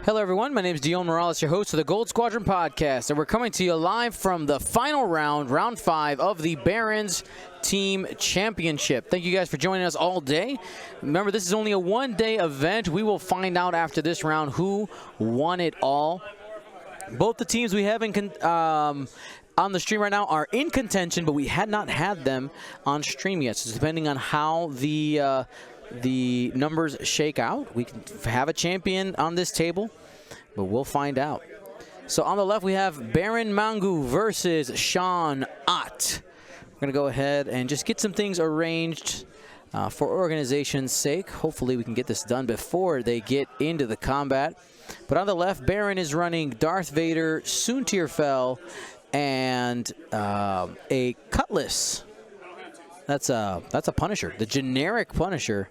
Hello, everyone. My name is Dion Morales, your host of the Gold Squadron podcast, and we're coming to you live from the final round, round 5 of the Beren's Team Championship. Thank you guys for joining us all day. Remember, this is only a one-day event. We will find out after this round who won it all. Both the teams we have on the stream right now are in contention, but we had not had them on stream yet. So depending on how the numbers shake out, we can have a champion on this table, but we'll find out. So on the left, we have Beren Mangu versus Sean Ott. We're going to go ahead and just get some things arranged for organization's sake. Hopefully we can get this done before they get into the combat. But on the left, Beren is running Darth Vader, Soontirfell, and a Cutlass. That's a Punisher, the generic Punisher,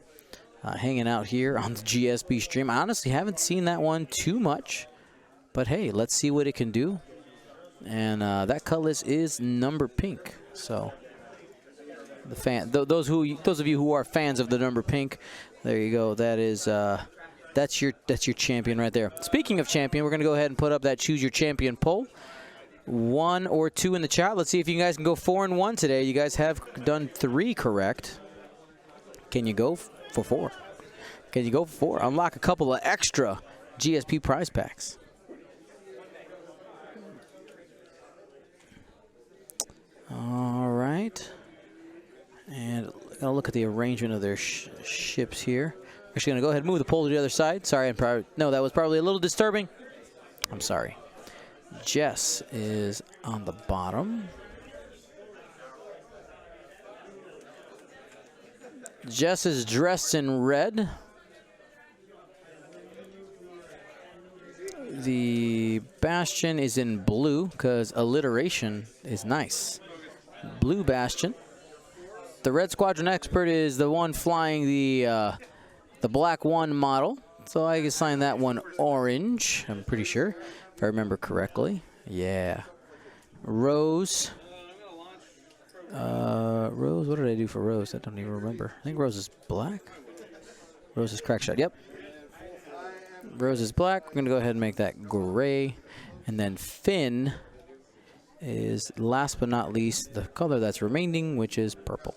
hanging out here on the GSP stream. I honestly haven't seen that one too much, but hey, let's see what it can do. And that Cutlass is number pink, so those of you who are fans of the number pink, there you go. That is that's your champion right there. Speaking of champion, we're gonna go ahead and put up that choose your champion poll. 1 or 2 in the chat. Let's see if you guys can go 4 and 1 today. You guys have done 3 correct. Can you go for 4? Can you go for 4? Unlock a couple of extra GSP prize packs. All right. And gonna look at the arrangement of their ships here. Actually, gonna go ahead and move the poll to the other side. Sorry, no, that was probably a little disturbing. I'm sorry. Jess is on the bottom. Jess is dressed in red. The Bastion is in blue because alliteration is nice. Blue Bastion. The Red Squadron Expert is the one flying the Black One model. So I can assign that one orange, I'm pretty sure, if I remember correctly. Yeah. Rose. Rose, what did I do for Rose? I don't even remember. I think Rose is black. Rose is crack shot. Yep. Rose is black. We're going to go ahead and make that gray. And then Finn is, last but not least, the color that's remaining, which is purple.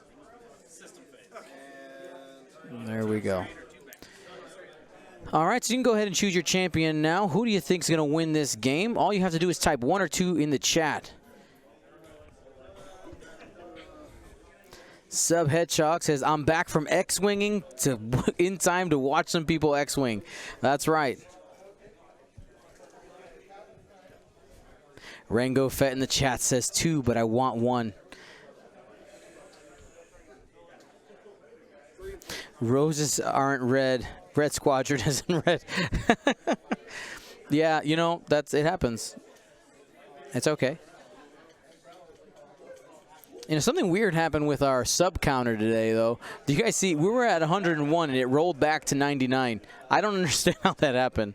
There we go. All right, so you can go ahead and choose your champion now. Who do you think is going to win this game? All you have to do is type 1 or 2 in the chat. Sub Hedgehog says, I'm back from X-Winging in time to watch some people X-Wing. That's right. Rango Fett in the chat says 2, but I want 1. Roses aren't red. Red Squadron isn't red. Yeah, you know, it happens. It's okay. You know, something weird happened with our sub counter today, though. Do you guys see? We were at 101, and it rolled back to 99. I don't understand how that happened.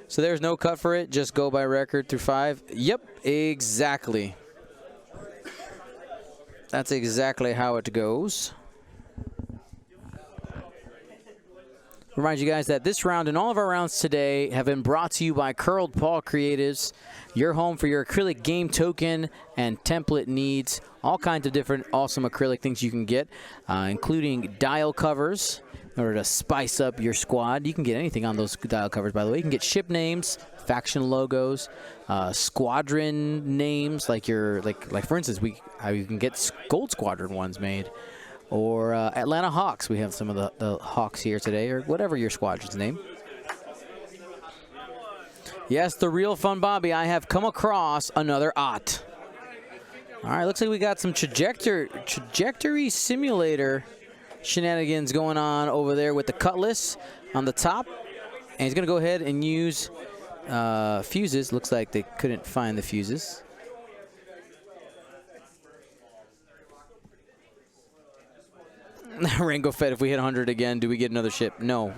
So there's no cut for it. Just go by record through 5. Yep, exactly. That's exactly how it goes. Remind you guys that this round and all of our rounds today have been brought to you by Curled Paw Creatives, your home for your acrylic game token and template needs. All kinds of different awesome acrylic things you can get, including dial covers in order to spice up your squad. You can get anything on those dial covers, by the way. You can get ship names, faction logos, squadron names, like for instance, how you can get Gold Squadron ones made. Or Atlanta Hawks. We have some of the Hawks here today, or whatever your squadron's name. Yes, the real fun Bobby. I have come across another Ott. All right, looks like we got some trajectory simulator shenanigans going on over there with the Cutlass on the top. And he's going to go ahead and use fuses. Looks like they couldn't find the fuses. Rango Fed, if we hit 100 again, do we get another ship? No.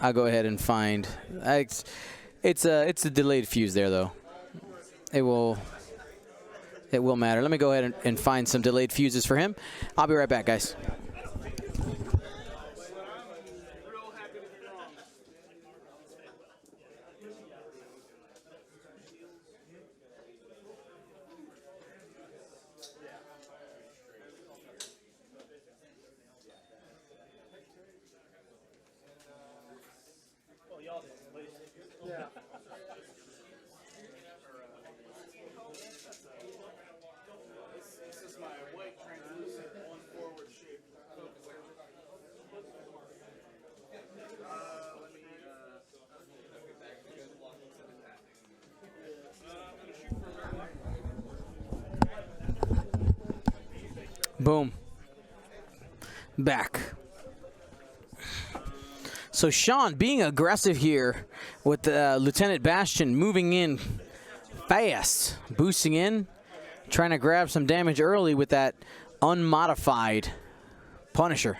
I'll go ahead and find. It's a delayed fuse there, though. It will it will matter. Let me go ahead and find some delayed fuses for him. I'll be right back, guys. Boom. Back. So Sean being aggressive here with Lieutenant Bastion moving in fast, boosting in, trying to grab some damage early with that unmodified Punisher.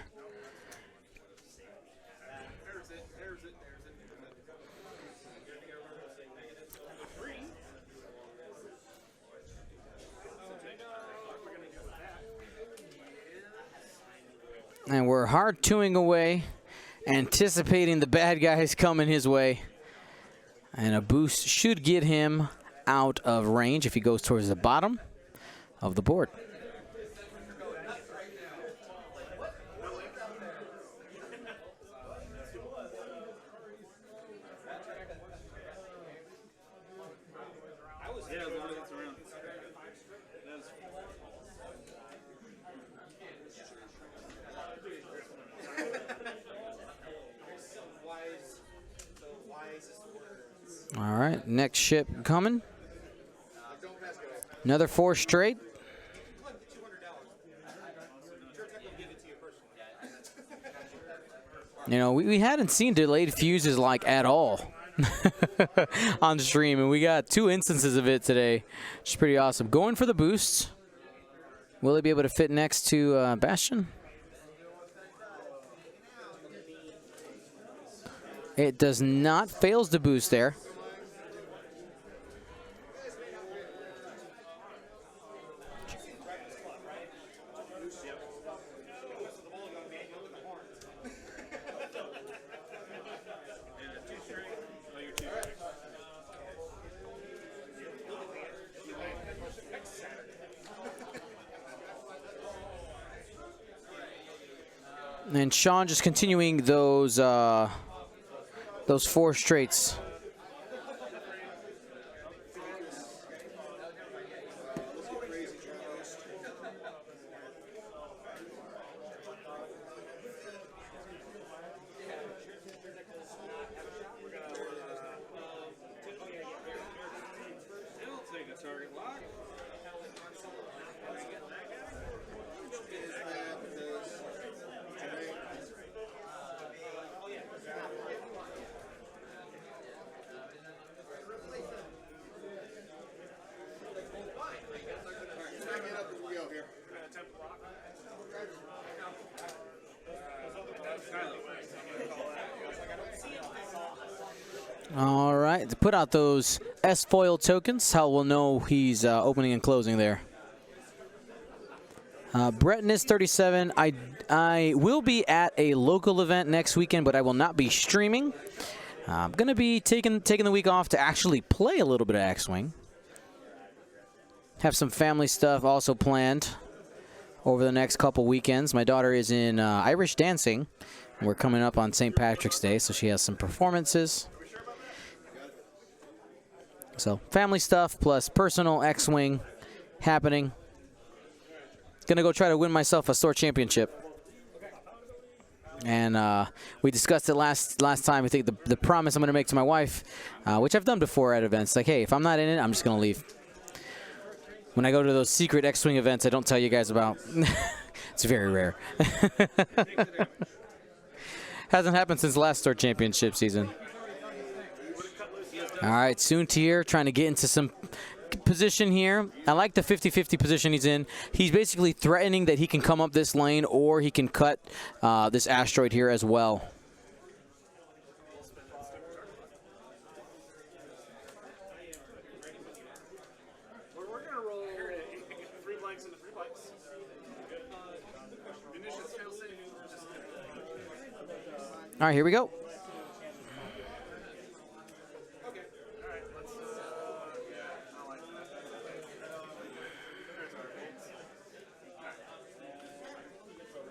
And we're hard twoing away, anticipating the bad guys coming his way. And a boost should get him out of range if he goes towards the bottom of the board. All right, next ship coming. Another 4 straight. You know, we hadn't seen delayed fuses like at all on stream, and we got 2 instances of it today, which is pretty awesome. Going for the boosts. Will he be able to fit next to Bastion? It does not. Fails to boost there. And Sean just continuing those 4 straights. All right, to put out those S-foil tokens, how we'll know he's opening and closing there. Bretness 37. I will be at a local event next weekend, but I will not be streaming. I'm gonna be taking the week off to actually play a little bit of X-Wing. Have some family stuff also planned over the next couple weekends. My daughter is in Irish dancing. We're coming up on St. Patrick's Day, so she has some performances. So family stuff plus personal X-Wing happening. Gonna go try to win myself a store championship. And we discussed it last time. I think the promise I'm gonna make to my wife, which I've done before at events, like, hey, if I'm not in it, I'm just gonna leave. When I go to those secret X-Wing events I don't tell you guys about. It's very rare. Hasn't happened since last store championship season. All right, Soontir trying to get into some position here. I like the 50-50 position he's in. He's basically threatening that he can come up this lane or he can cut this asteroid here as well. All right, here we go.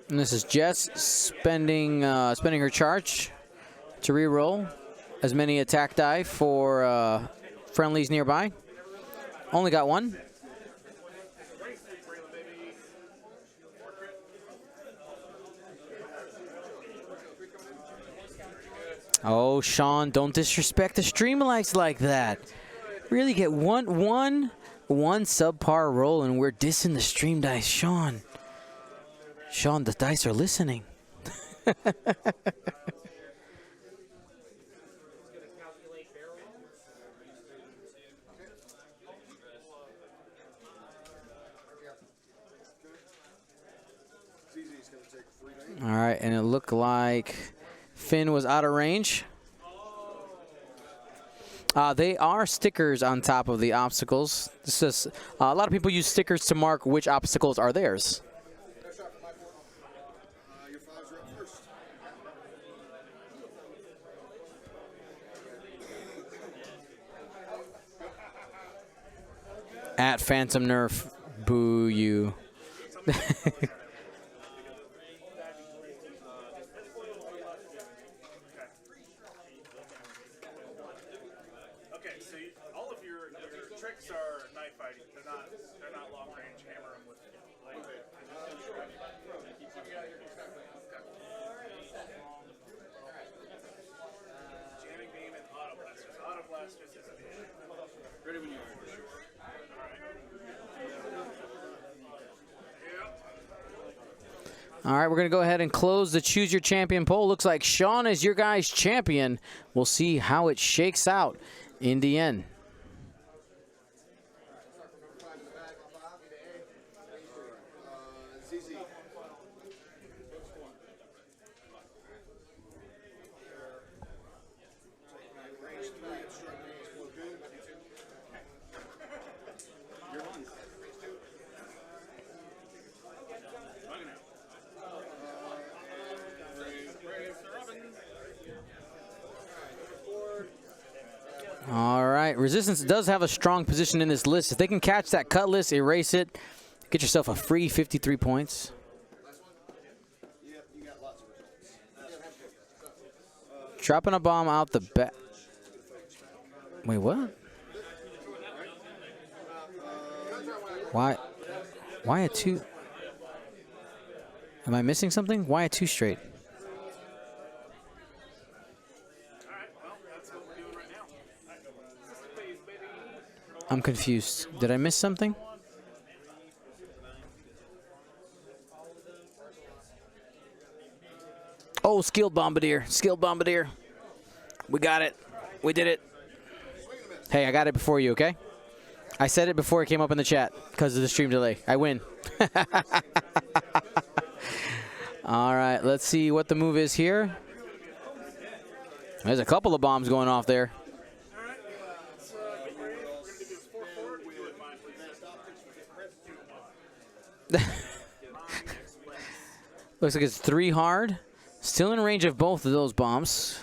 And this is Jess spending her charge to re-roll as many attack die for friendlies nearby. Only got one. Oh, Sean, don't disrespect the Streamlights like that. Really get one subpar roll and we're dissing the stream dice, Sean. Sean, the dice are listening. All right, and it looked like Finn was out of range. They are stickers on top of the obstacles. This is, a lot of people use stickers to mark which obstacles are theirs. At Phantom Nerf, boo you. Tricks are knife fighting. They're not long range. Hammer them with light. Jamming beam and auto blasters. Auto blasters is ready when you are. All right, we're going to go ahead and close the Choose Your Champion poll. Looks like Sean is your guys' champion. We'll see how it shakes out in the end. All right, Resistance does have a strong position in this list. If they can catch that Cutlass, erase it, get yourself a free 53 points. Dropping a bomb out the back. Wait, what? Why a 2? Am I missing something? Why a 2 straight? I'm confused. Did I miss something? Oh, Skilled Bombardier. Skilled Bombardier. We got it. We did it. Hey, I got it before you, okay? I said it before it came up in the chat because of the stream delay. I win. All right, let's see what the move is here. There's a couple of bombs going off there. Looks like it's 3 hard. Still in range of both of those bombs.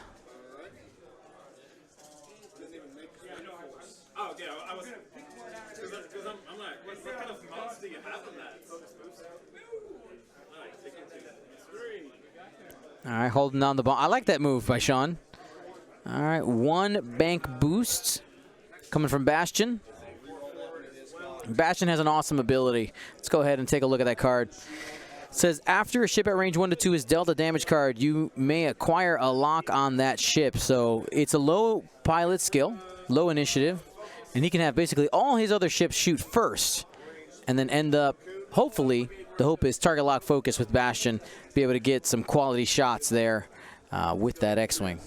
All right, holding down the bomb. I like that move by Sean. All right, 1 bank boost coming from Bastion. Bastion has an awesome ability. Let's go ahead and take a look at that card. It says, after a ship at range 1 to 2 is dealt a damage card, you may acquire a lock on that ship. So it's a low pilot skill, low initiative, and he can have basically all his other ships shoot first and then end up, hopefully, the hope is target lock focus with Bastion, be able to get some quality shots there with that X-Wing.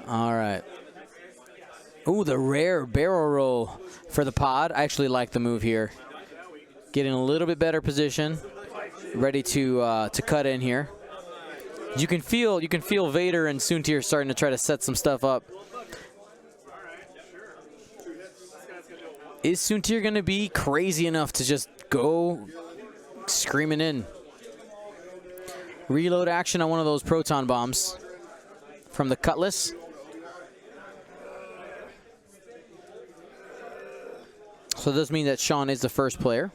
All right. Ooh, the rare barrel roll for the pod. I actually like the move here. Getting a little bit better position, ready to cut in here. You can feel Vader and Soontir starting to try to set some stuff up. Is Soontir going to be crazy enough to just go screaming in? Reload action on one of those proton bombs from the Cutlass. So this means that Sean is the first player.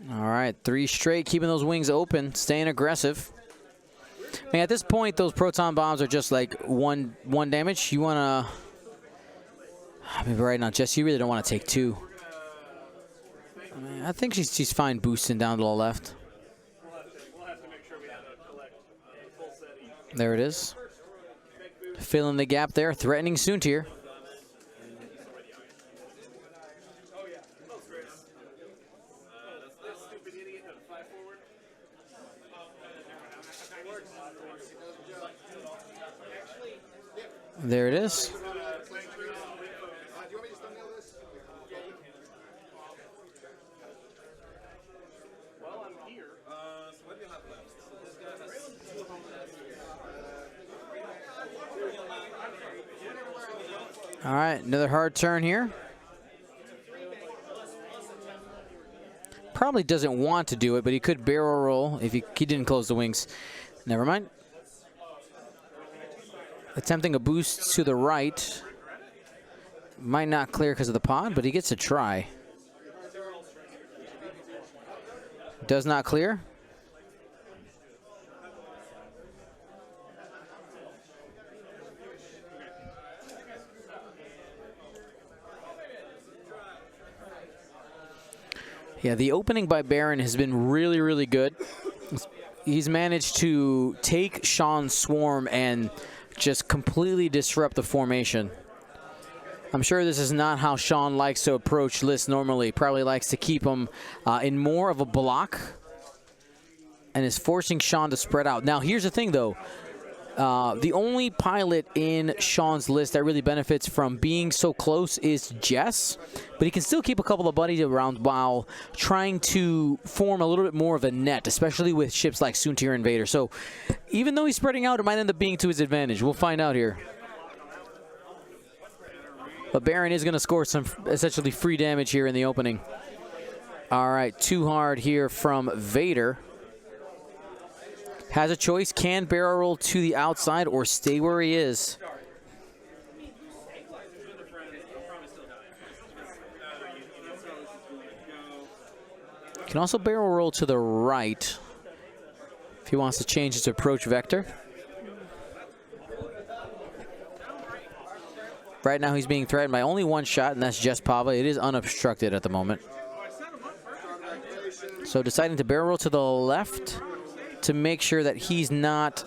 All right, 3 straight, keeping those wings open, staying aggressive. I mean, at this point, those proton bombs are just like one damage. You want to, I mean, right now, Jess, you really don't want to take 2. I mean, I think she's fine boosting down to the left. There it is. Filling the gap there, threatening Soontir. There it is. All right, another hard turn here. Probably doesn't want to do it, but he could barrel roll if he didn't close the wings. Never mind. Attempting a boost to the right. Might not clear because of the pod, but he gets a try. Does not clear. Yeah, the opening by Beren has been really, really good. He's managed to take Sean's swarm and just completely disrupt the formation. I'm sure this is not how Sean likes to approach lists normally. Probably likes to keep him in more of a block and is forcing Sean to spread out. Now, here's the thing, though. The only pilot in Sean's list that really benefits from being so close is Jess, but he can still keep a couple of buddies around while trying to form a little bit more of a net, especially with ships like Soontir and Vader. So even though he's spreading out, it might end up being to his advantage. We'll find out here. But Beren is going to score some essentially free damage here in the opening. All right, too hard here from Vader. Has a choice, can barrel roll to the outside or stay where he is. Can also barrel roll to the right if he wants to change his approach vector. Right now he's being threatened by only 1 shot, and that's just Pava. It is unobstructed at the moment. So deciding to barrel roll to the left to make sure that he's not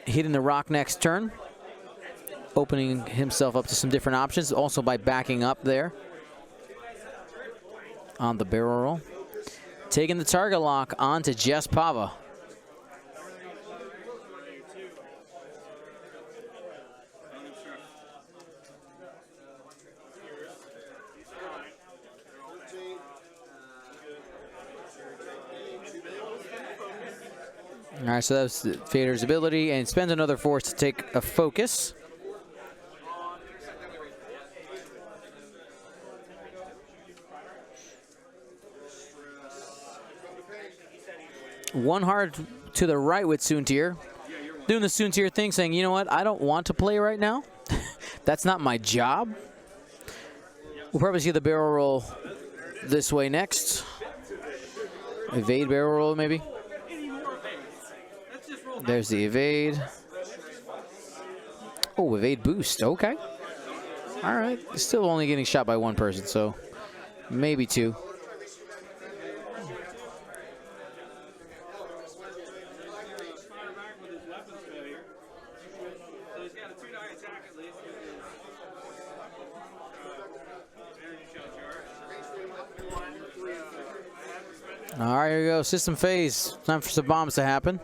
hitting the rock next turn. Opening himself up to some different options, also by backing up there on the barrel roll. Taking the target lock onto Jess Pava. All right, so that's Vader's ability, and spends another force to take a focus. One hard to the right with Soontir. Doing the Soontir thing, saying, you know what, I don't want to play right now. That's not my job. We'll probably see the barrel roll this way next. Evade barrel roll, maybe. There's the evade. Oh, evade boost. Okay. All right. Still only getting shot by 1 person, so maybe 2. All right, here we go. System phase. Time for some bombs to happen.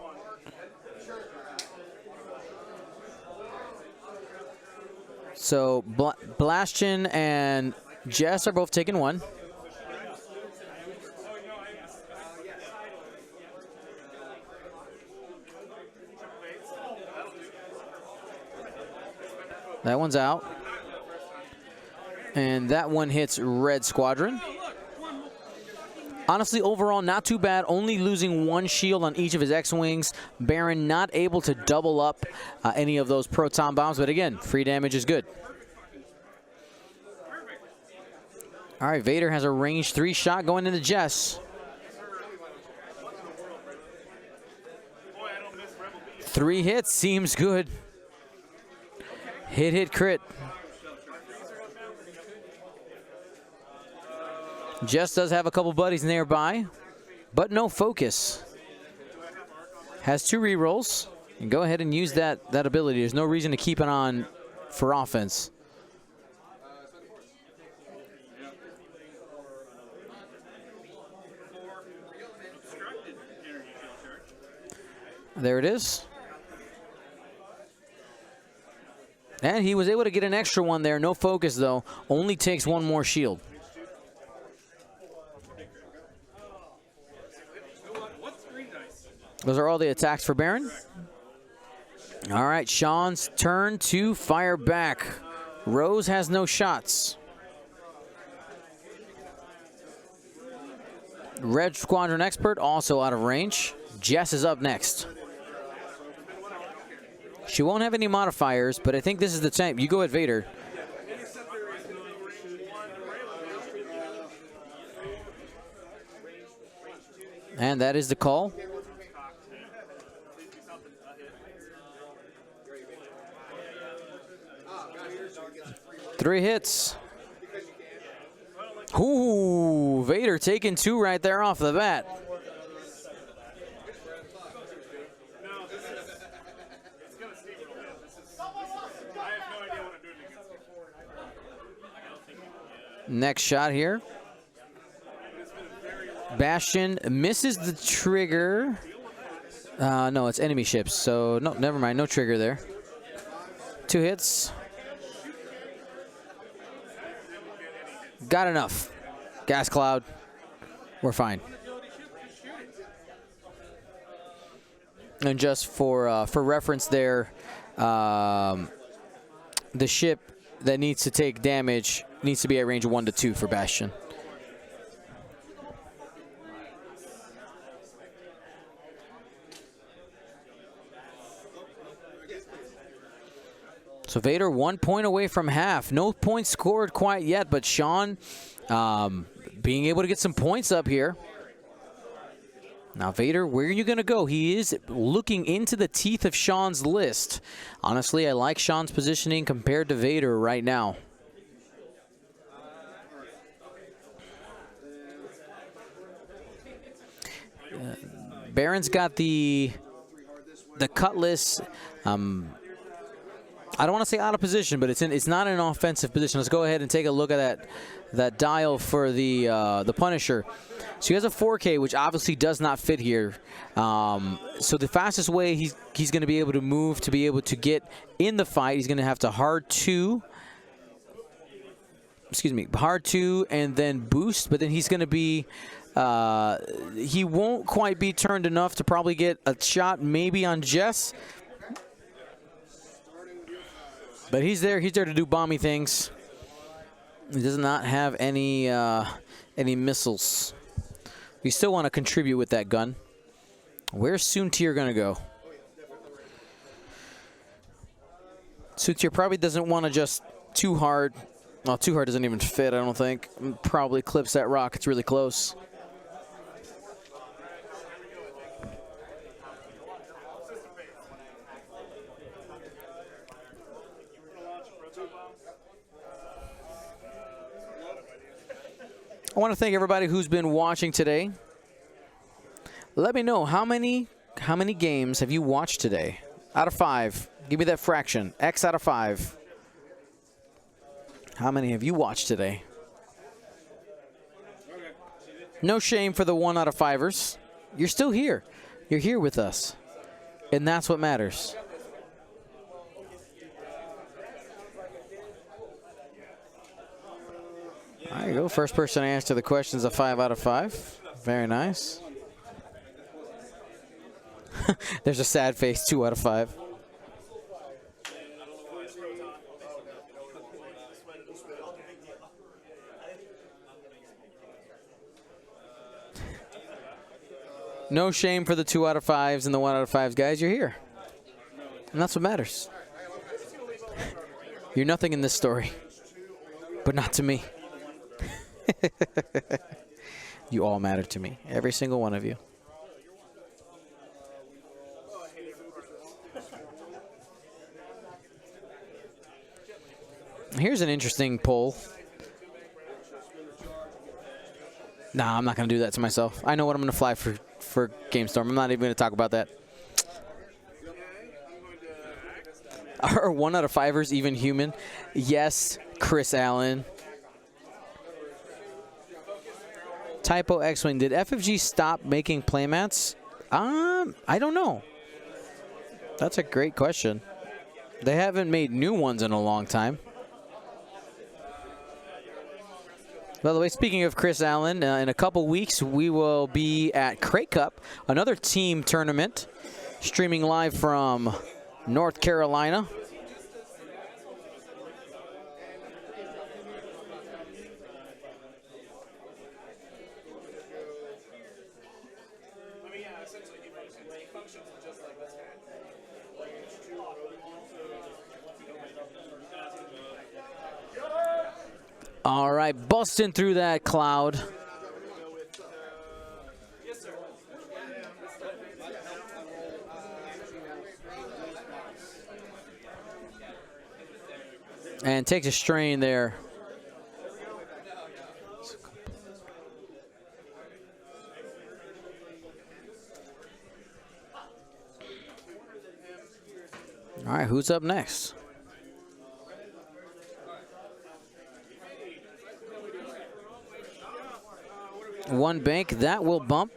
So Blastian and Jess are both taking one. That one's out. And that one hits Red Squadron. Honestly, overall, not too bad. Only losing one shield on each of his X-Wings. Beren not able to double up any of those proton bombs. But again, free damage is good. All right, Vader has a range 3 shot going into Jess. 3 hits, seems good. Hit, crit. Jess does have a couple buddies nearby, but no focus. Has 2 rerolls. And go ahead and use that ability. There's no reason to keep it on for offense. There it is. And he was able to get an extra one there. No focus, though. Only takes 1 more shield. Those are all the attacks for Beren. All right, Sean's turn to fire back. Rose has no shots. Red Squadron Expert also out of range. Jess is up next. She won't have any modifiers, but I think this is the time. You go at Vader. And that is the call. Three hits. Ooh, Vader taking 2 right there off the bat. Next shot here. Bastion misses the trigger. No, it's enemy ships. So, no, never mind. No trigger there. 2 hits. Got enough. Gas cloud. We're fine. And just for reference there, the ship that needs to take damage needs to be at range of 1 to 2 for Bastion. So Vader 1 point away from half. No points scored quite yet, but Sean being able to get some points up here. Now, Vader, where are you going to go? He is looking into the teeth of Sean's list. Honestly, I like Sean's positioning compared to Vader right now. Beren's got the Cutlass. I don't want to say out of position, but it's not an offensive position. Let's go ahead and take a look at that dial for the Punisher. So he has a 4K, which obviously does not fit here. So the fastest way he's going to be able to move to be able to get in the fight, he's going to have to hard 2 and then boost, but then he's going to be he won't quite be turned enough to probably get a shot maybe on Jess. But he's there to do bomby things. He does not have any missiles. We still want to contribute with that gun. Where's Soontir going to go? Soontir probably doesn't want to just too hard. Well, too hard doesn't even fit, I don't think. Probably clips that rock. It's really close. I want to thank everybody who's been watching today. Let me know how many games have you watched today? Out of 5. Give me that fraction. X out of 5. How many have you watched today? No shame for the 1 out of 5ers. You're still here. You're here with us. And that's what matters. There you go. First person to answer the question is a 5 out of 5. Very nice. There's a sad face, 2 out of 5. No shame for the 2 out of 5s and the 1 out of 5s, guys. You're here. And that's what matters. You're nothing in this story, but not to me. You all matter to me. Every single one of you. Here's an interesting poll. Nah, I'm not going to do that to myself. I know what I'm going to fly for GameStorm. I'm not even going to talk about that. Are 1 out of 5ers even human? Yes, Chris Allen. Typo X-Wing. Did FFG stop making playmats? I don't know. That's a great question. They haven't made new ones in a long time. By the way, speaking of Chris Allen, in a couple weeks we will be at Crate Cup, another team tournament, streaming live from North Carolina. All right, busting through that cloud. And takes a strain there. All right, who's up next? One bank, that will bump.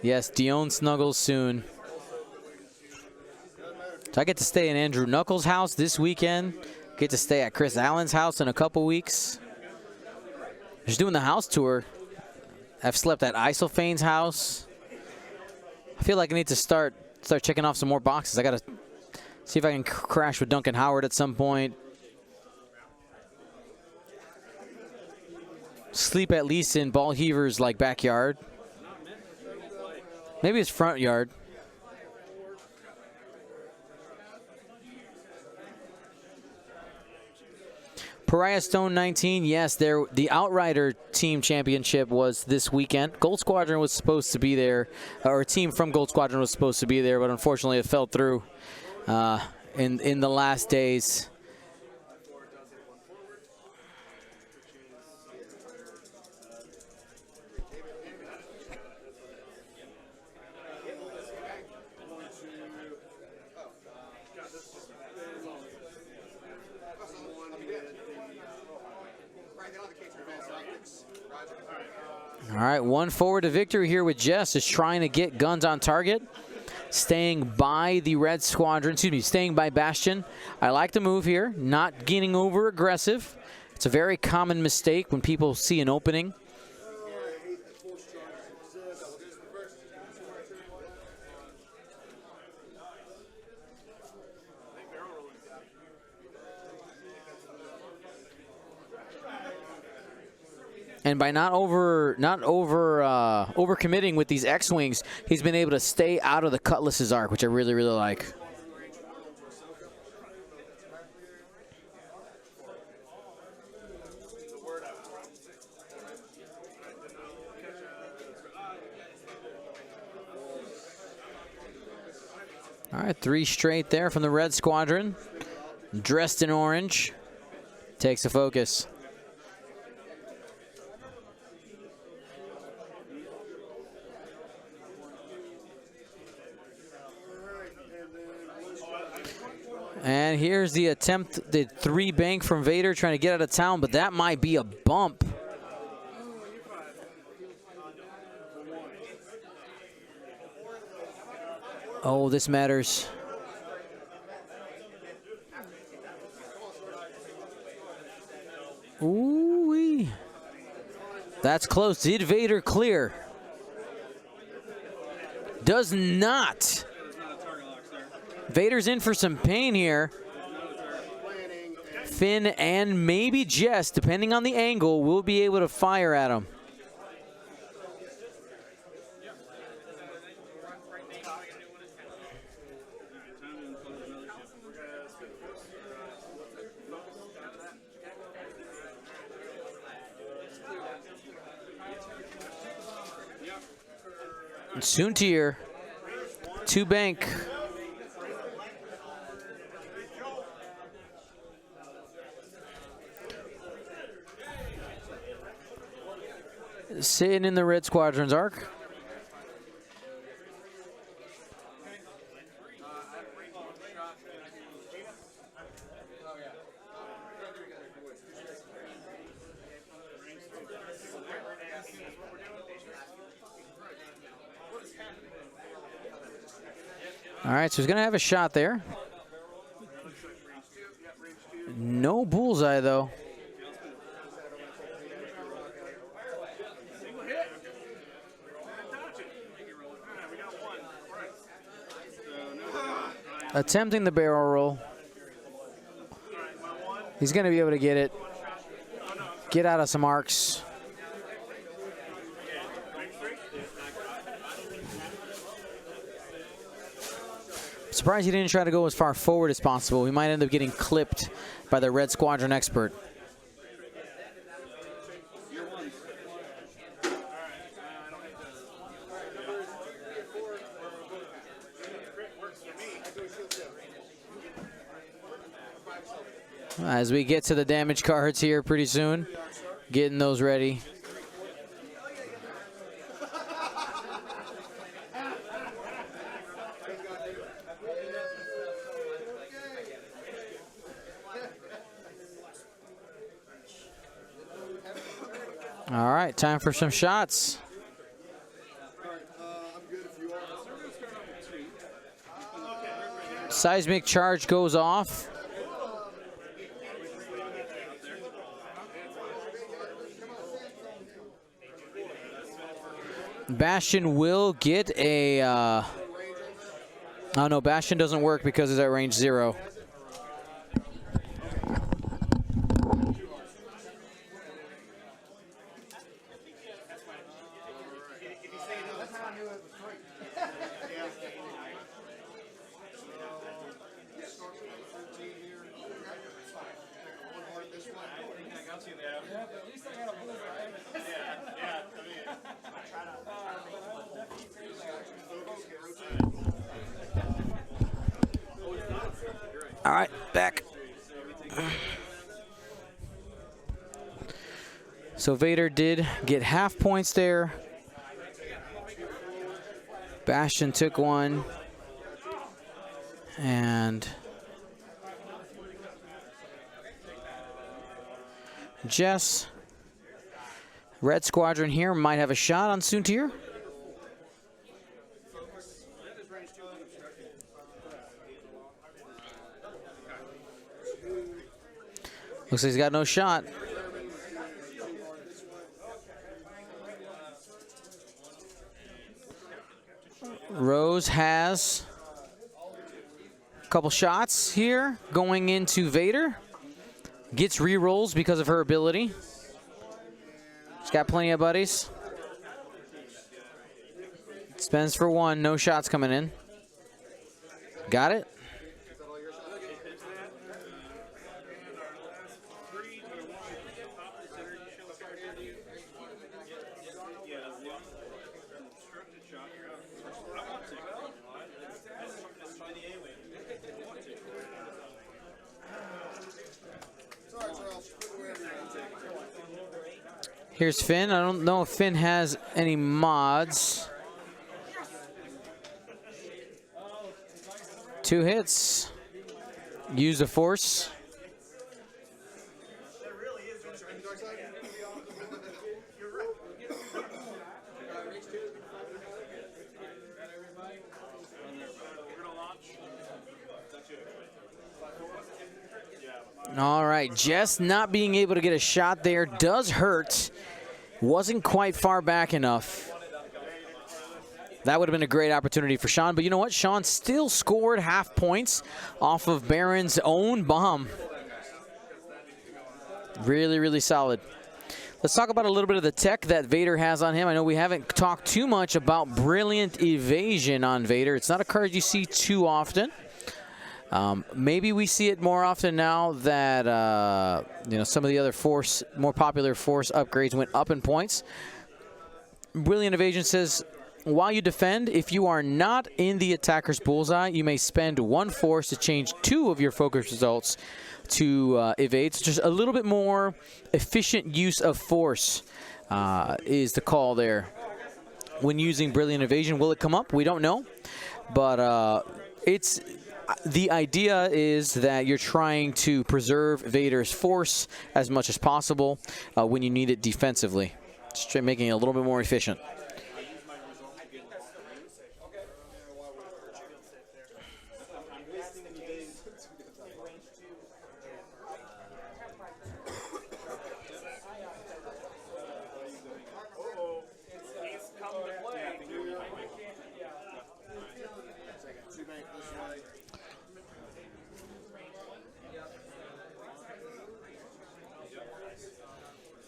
Yes, Dion snuggles soon. So I get to stay in Andrew Knuckles' house this weekend. Get to stay at Chris Allen's house in a couple weeks. Just doing the house tour. I've slept at Isolfane's house. I feel like I need to start checking off some more boxes. I got to see if I can crash with Duncan Howard at some point. Sleep at least in Ball Heaver's like backyard. Maybe his front yard. Pariah Stone 19, yes, the Outrider Team Championship was this weekend. Gold Squadron was supposed to be there, or a team from Gold Squadron was supposed to be there, but unfortunately it fell through in the last days. All right, one forward to victory here with Jess, is trying to get guns on target. Staying by the Red Squadron, staying by Bastion. I like the move here, not getting over aggressive. It's a very common mistake when people see an opening. And by not overcommitting with these X-Wings, he's been able to stay out of the Cutlass's arc, which I really, really like. All right, 3 straight there from the Red Squadron. Dressed in orange. Takes a focus. And here's the attempt, the 3 bank from Vader trying to get out of town, but that might be a bump. Oh, this matters. Ooh-wee. That's close. Did Vader clear? Does not. Vader's in for some pain here. Finn and maybe Jess, depending on the angle, will be able to fire at him. Soontier, 2 bank. Sitting in the Red Squadron's arc. All right, so he's going to have a shot there. No bullseye, though. Attempting the barrel roll. He's going to be able to get it. Get out of some arcs. Surprised he didn't try to go as far forward as possible. He might end up getting clipped by the Red Squadron expert. As we get to the damage cards here pretty soon, getting those ready. All right, time for some shots. Seismic charge goes off. Bastion will get a... oh no, Bastion doesn't work because it's at range 0. All right, back. So Vader did get half points there. Bastion took one. And Jess, Red Squadron here might have a shot on Soontier. Looks like he's got no shot. Rose has a couple shots here going into Vader. Gets re-rolls because of her ability. She's got plenty of buddies. Spends for 1, no shots coming in. Got it. Here's Finn. I don't know if Finn has any mods. 2 hits. Use the force. All right, just not being able to get a shot there does hurt. Wasn't quite far back enough. That would have been a great opportunity for Sean, but you know what? Sean still scored half points off of Beren's own bomb. Really, really solid. Let's talk about a little bit of the tech that Vader has on him. I know we haven't talked too much about Brilliant Evasion on Vader. It's not a card you see too often. Maybe we see it more often now that some of the other more popular force upgrades went up in points. Brilliant Evasion says, while you defend, if you are not in the attacker's bullseye, you may spend 1 force to change 2 of your focus results to evade. So just a little bit more efficient use of force is the call there. When using Brilliant Evasion, will it come up? We don't know, but the idea is that you're trying to preserve Vader's force as much as possible when you need it defensively, just making it a little bit more efficient.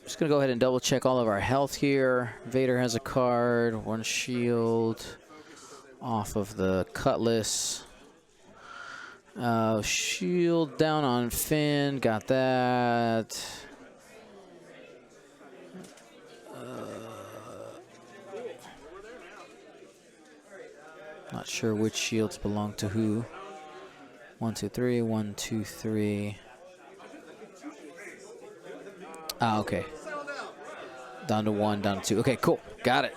Just going to go ahead and double check all of our health here. Vader has a card, 1 shield off of the Cutlass. Shield down on Finn, got that. Not sure which shields belong to who. 1, 2, 3, 1, 2, 3. Ah, okay. Down to 1, down to 2. Okay, cool. Got it.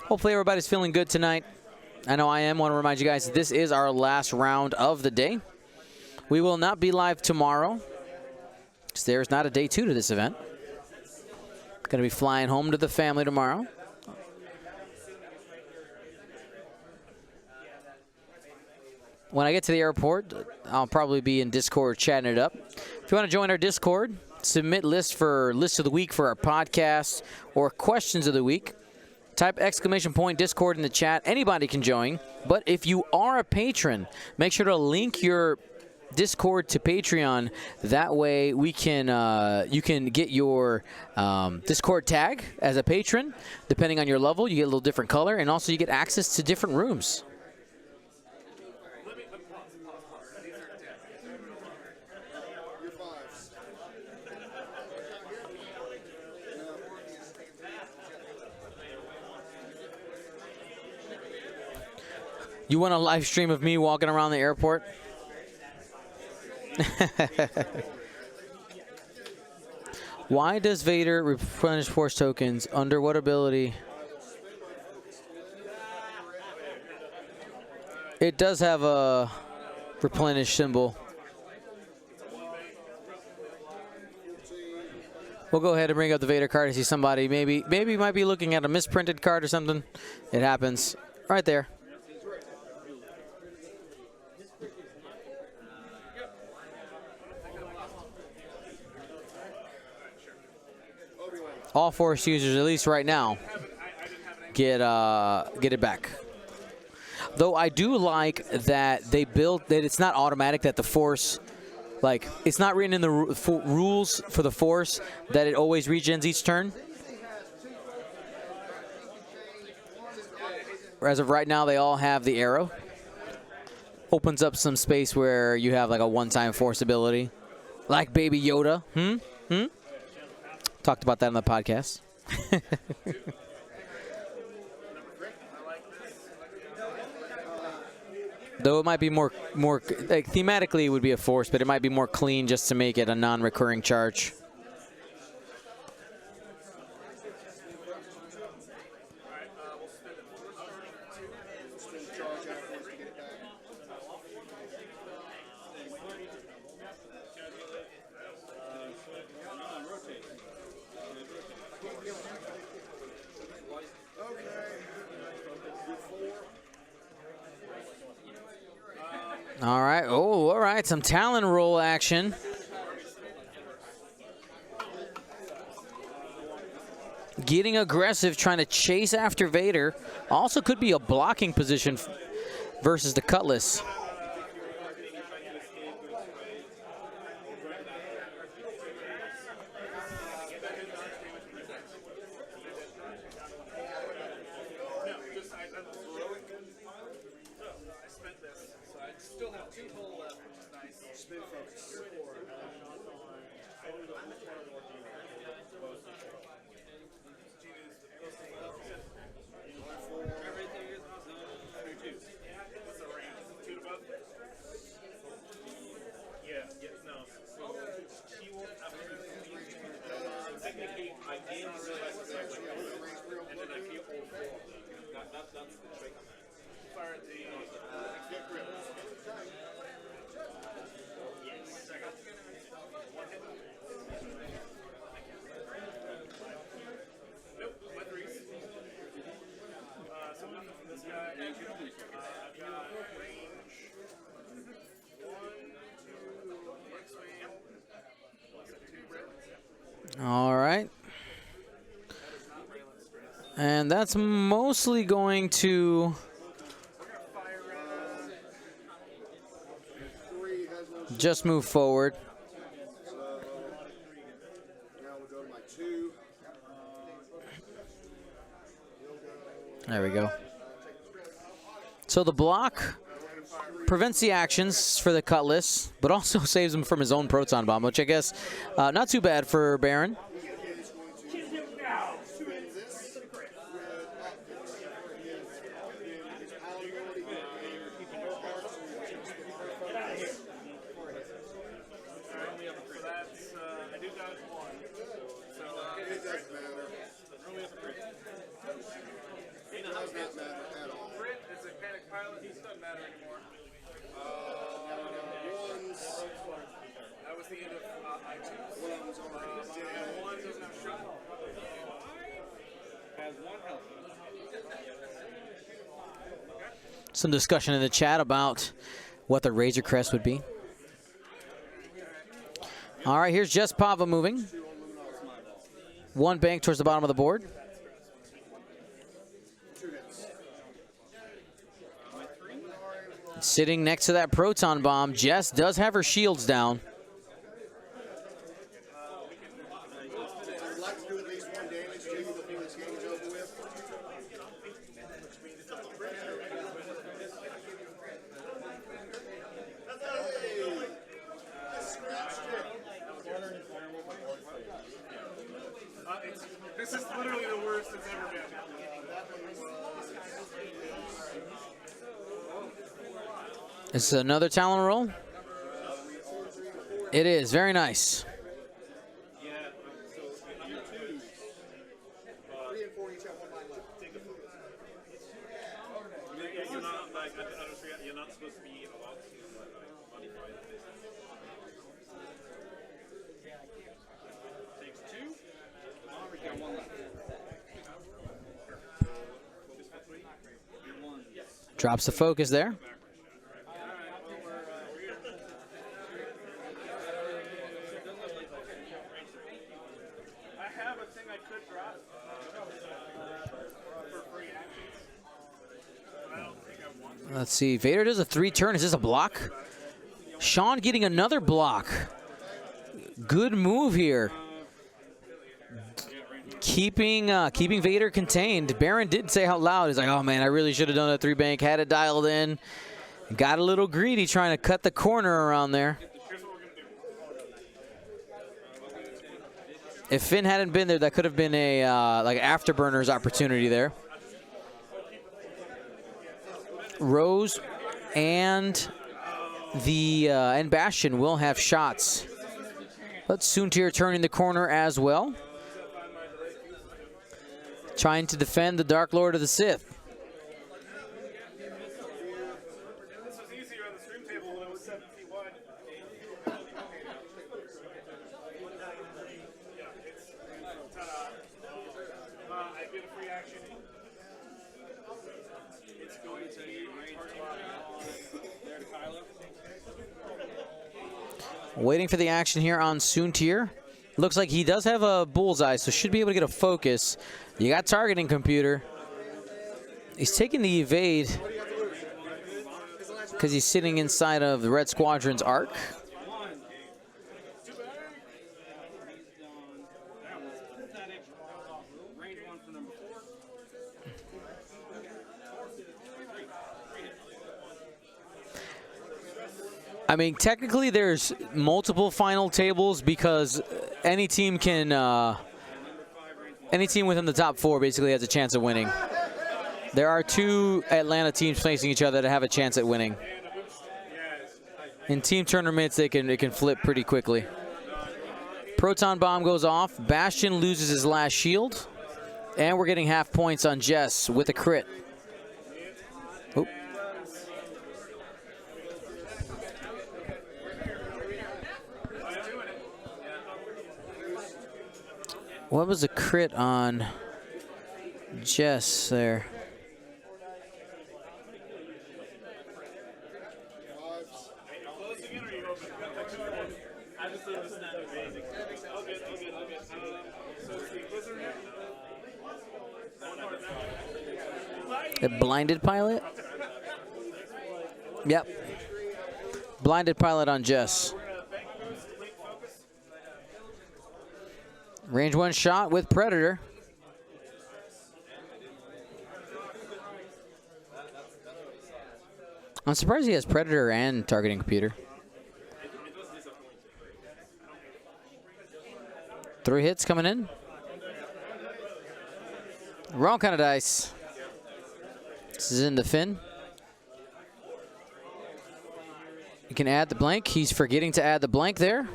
Hopefully everybody's feeling good tonight. I know I am. Want to remind you guys, this is our last round of the day. We will not be live tomorrow, because there's not a day 2 to this event. Going to be flying home to the family tomorrow. When I get to the airport, I'll probably be in Discord chatting it up. If you want to join our Discord, submit list of the week for our podcast or questions of the week. Type !Discord in the chat. Anybody can join. But if you are a patron, make sure to link your Discord to Patreon. That way we can you can get your Discord tag as a patron. Depending on your level, you get a little different color, and also you get access to different rooms. You want a live stream of me walking around the airport? Why does Vader replenish force tokens? Under what ability? It does have a replenish symbol. We'll go ahead and bring up the Vader card to see somebody maybe might be looking at a misprinted card or something. It happens right there. All force users, at least right now, get it back. Though I do like that they built that it's not automatic that the force, like it's not written in the rules for the force that it always regens each turn. As of right now, they all have the arrow. Opens up some space where you have like a one-time force ability, like Baby Yoda. Talked about that on the podcast. Though it might be more like thematically it would be a force, but it might be more clean just to make it a non-recurring charge. All right. Oh, all right. Some Talon roll action. Getting aggressive, trying to chase after Vader. Also could be a blocking position versus the Cutlass. All right. And that's mostly going to just move forward. There we go. So the block prevents the actions for the Cutlass, but also saves him from his own Proton Bomb, which I guess not too bad for Beren. Some discussion in the chat about what the Razor Crest would be. All right, here's just Pava moving. One bank towards the bottom of the board. Sitting next to that Proton Bomb, Jess does have her shields down. This is literally the worst it's ever been. This is another Talon roll. It is very nice. You're not supposed to be allowed to modify this. Takes two. We got one left. Drops the focus there. Let's see. Vader does a 3-turn. Is this a block? Sean getting another block. Good move here. Keeping Vader contained. Beren did say out loud, he's like, oh man, I really should have done a 3-bank. Had it dialed in. Got a little greedy trying to cut the corner around there. If Finn hadn't been there, that could have been a like afterburners opportunity there. Rose and and Bastion will have shots. But Soontir turning the corner as well, trying to defend the Dark Lord of the Sith. This was easier on the stream table when it was 7 feet wide. Yeah, it's ta-da. I get a free action. It's going to be there to Kylo. Waiting for the action here on Soontir. Looks like he does have a bullseye, so should be able to get a focus. You got targeting, computer. He's taking the evade because he's sitting inside of the Red Squadron's arc. I mean, technically there's multiple final tables because any team can, any team within the top 4 basically has a chance of winning. There are 2 Atlanta teams facing each other to have a chance at winning. In team tournaments, it can flip pretty quickly. Proton bomb goes off. Bastion loses his last shield, and we're getting half points on Jess with a crit. Oop. What was the crit on Jess there? A blinded pilot? Yep. Blinded pilot on Jess. Range 1 shot with Predator. I'm surprised he has Predator and targeting computer. 3 hits coming in. Wrong kind of dice. This is in the fin. You can add the blank. He's forgetting to add the blank there.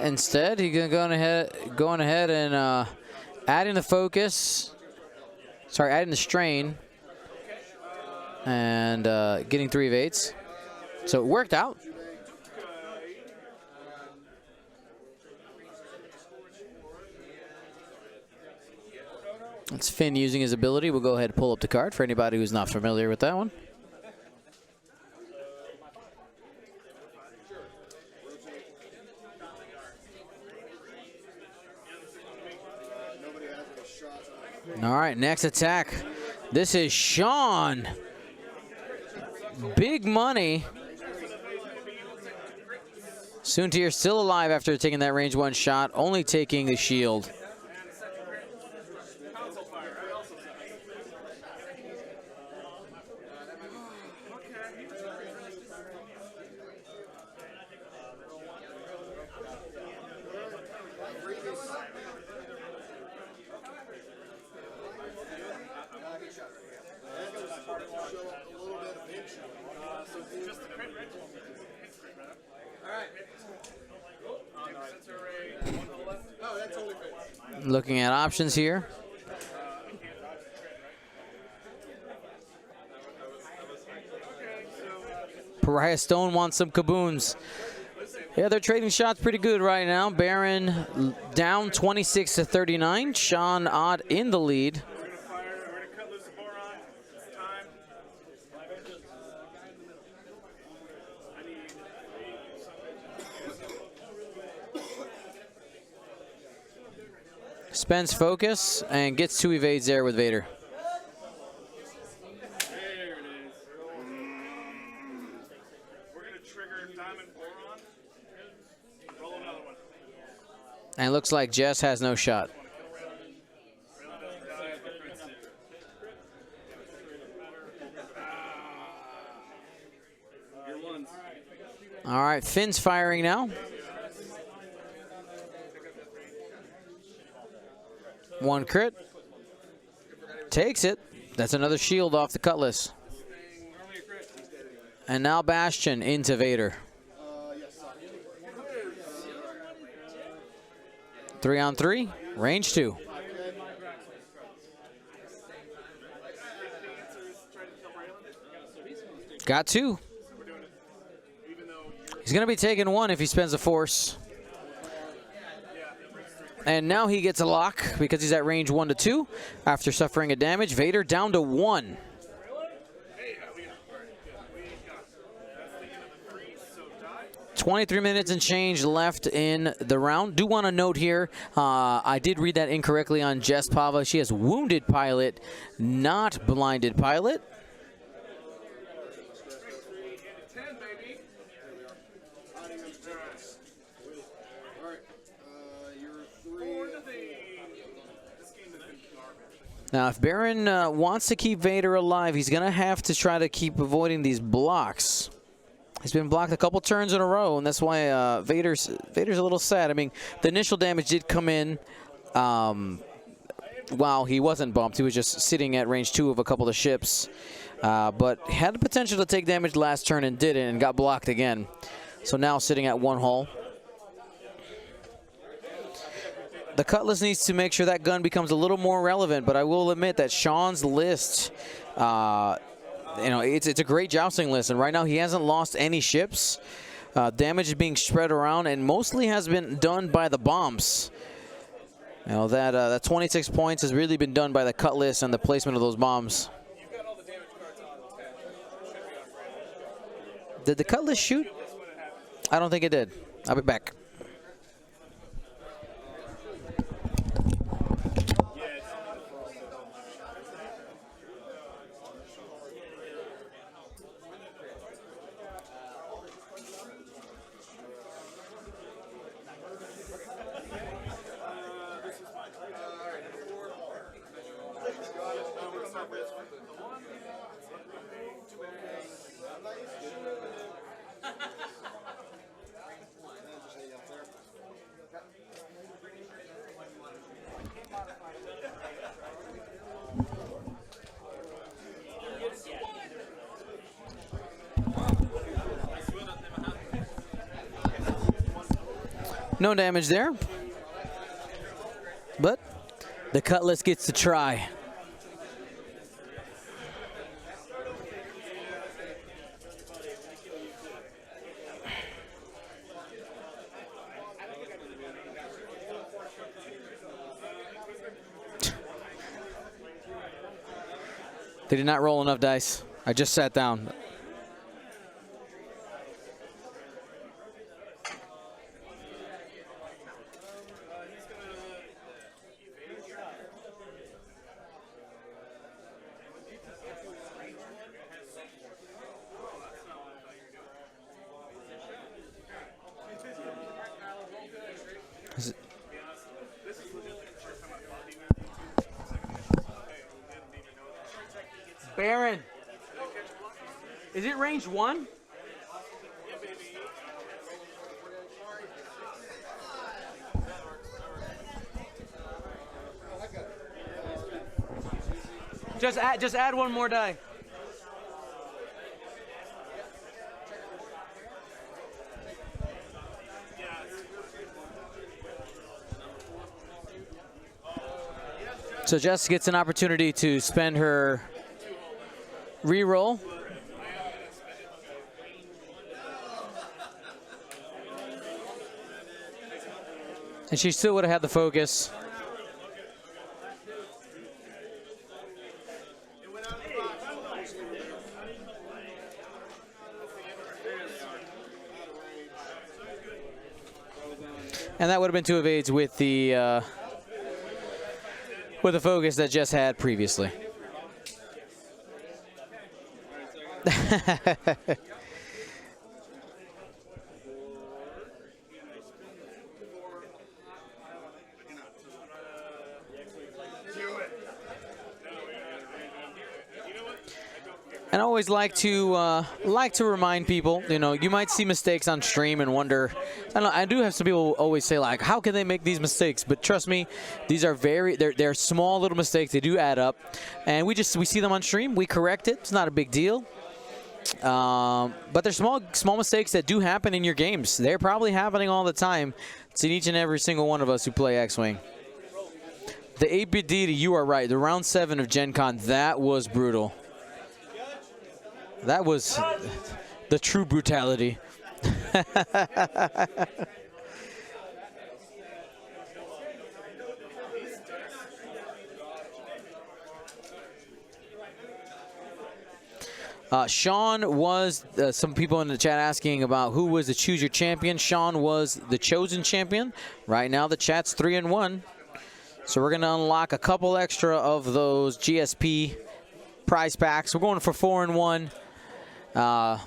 Instead, he's going ahead and adding the focus. Sorry, adding the strain and getting 3 evades. So it worked out. It's Finn using his ability. We'll go ahead and pull up the card for anybody who's not familiar with that one. All right, next attack. This is Sean. Big money. Soontir still alive after taking that range 1 shot, only taking the shield. Looking at options here. Pariah Stone wants some kaboons. Yeah, they're trading shots pretty good right now. Beren down 26-39. Sean Odd in the lead. Spends focus and gets 2 evades there with Vader. There it is. We're going to trigger Diamond Boron. Roll another one. And it looks like Jess has no shot. All right, Finn's firing now. One crit. Takes it. That's another shield off the Cutlass. And now Bastion into Vader. 3-on-3, range 2. Got 2. He's going to be taking 1 if he spends a force. And now he gets a lock because he's at range 1 to 2 after suffering a damage. Vader down to 1. 23 minutes and change left in the round. Do want to note here, I did read that incorrectly on Jess Pava. She has wounded pilot, not blinded pilot. Now, if Beren wants to keep Vader alive, he's going to have to try to keep avoiding these blocks. He's been blocked a couple turns in a row, and that's why Vader's a little sad. I mean, the initial damage did come in while he wasn't bumped. He was just sitting at range 2 of a couple of ships, but had the potential to take damage last turn and didn't, and got blocked again. So now sitting at 1 hull. The Cutlass needs to make sure that gun becomes a little more relevant, but I will admit that Sean's list, it's a great jousting list, and right now he hasn't lost any ships. Damage is being spread around, and mostly has been done by the bombs. You know, that 26 points has really been done by the Cutlass and the placement of those bombs. Did the Cutlass shoot? I don't think it did. I'll be back. No damage there, but the Cutlass gets to try. They did not roll enough dice. I just sat down. Beren, is it range 1? Just add 1 more die. So Jess gets an opportunity to spend her reroll. And she still would have had the focus. And that would have been 2 evades with the focus that Jess had previously. And I always like to remind people, you know, you might see mistakes on stream and wonder. I do have some people always say, like, how can they make these mistakes? But trust me, these are they're small little mistakes. They do add up, and we see them on stream. We correct it. It's not a big deal. But they're small mistakes that do happen in your games. They're probably happening all the time to each and every single one of us who play X-Wing. The 8-bit Deity, you are right. The round 7 of Gen Con, that was brutal. That was the true brutality. Sean was, some people in the chat asking about who was the Choose Your Champion. Sean was the chosen champion. Right now the chat's 3-1. So we're going to unlock a couple extra of those GSP prize packs. We're going for 4-1. For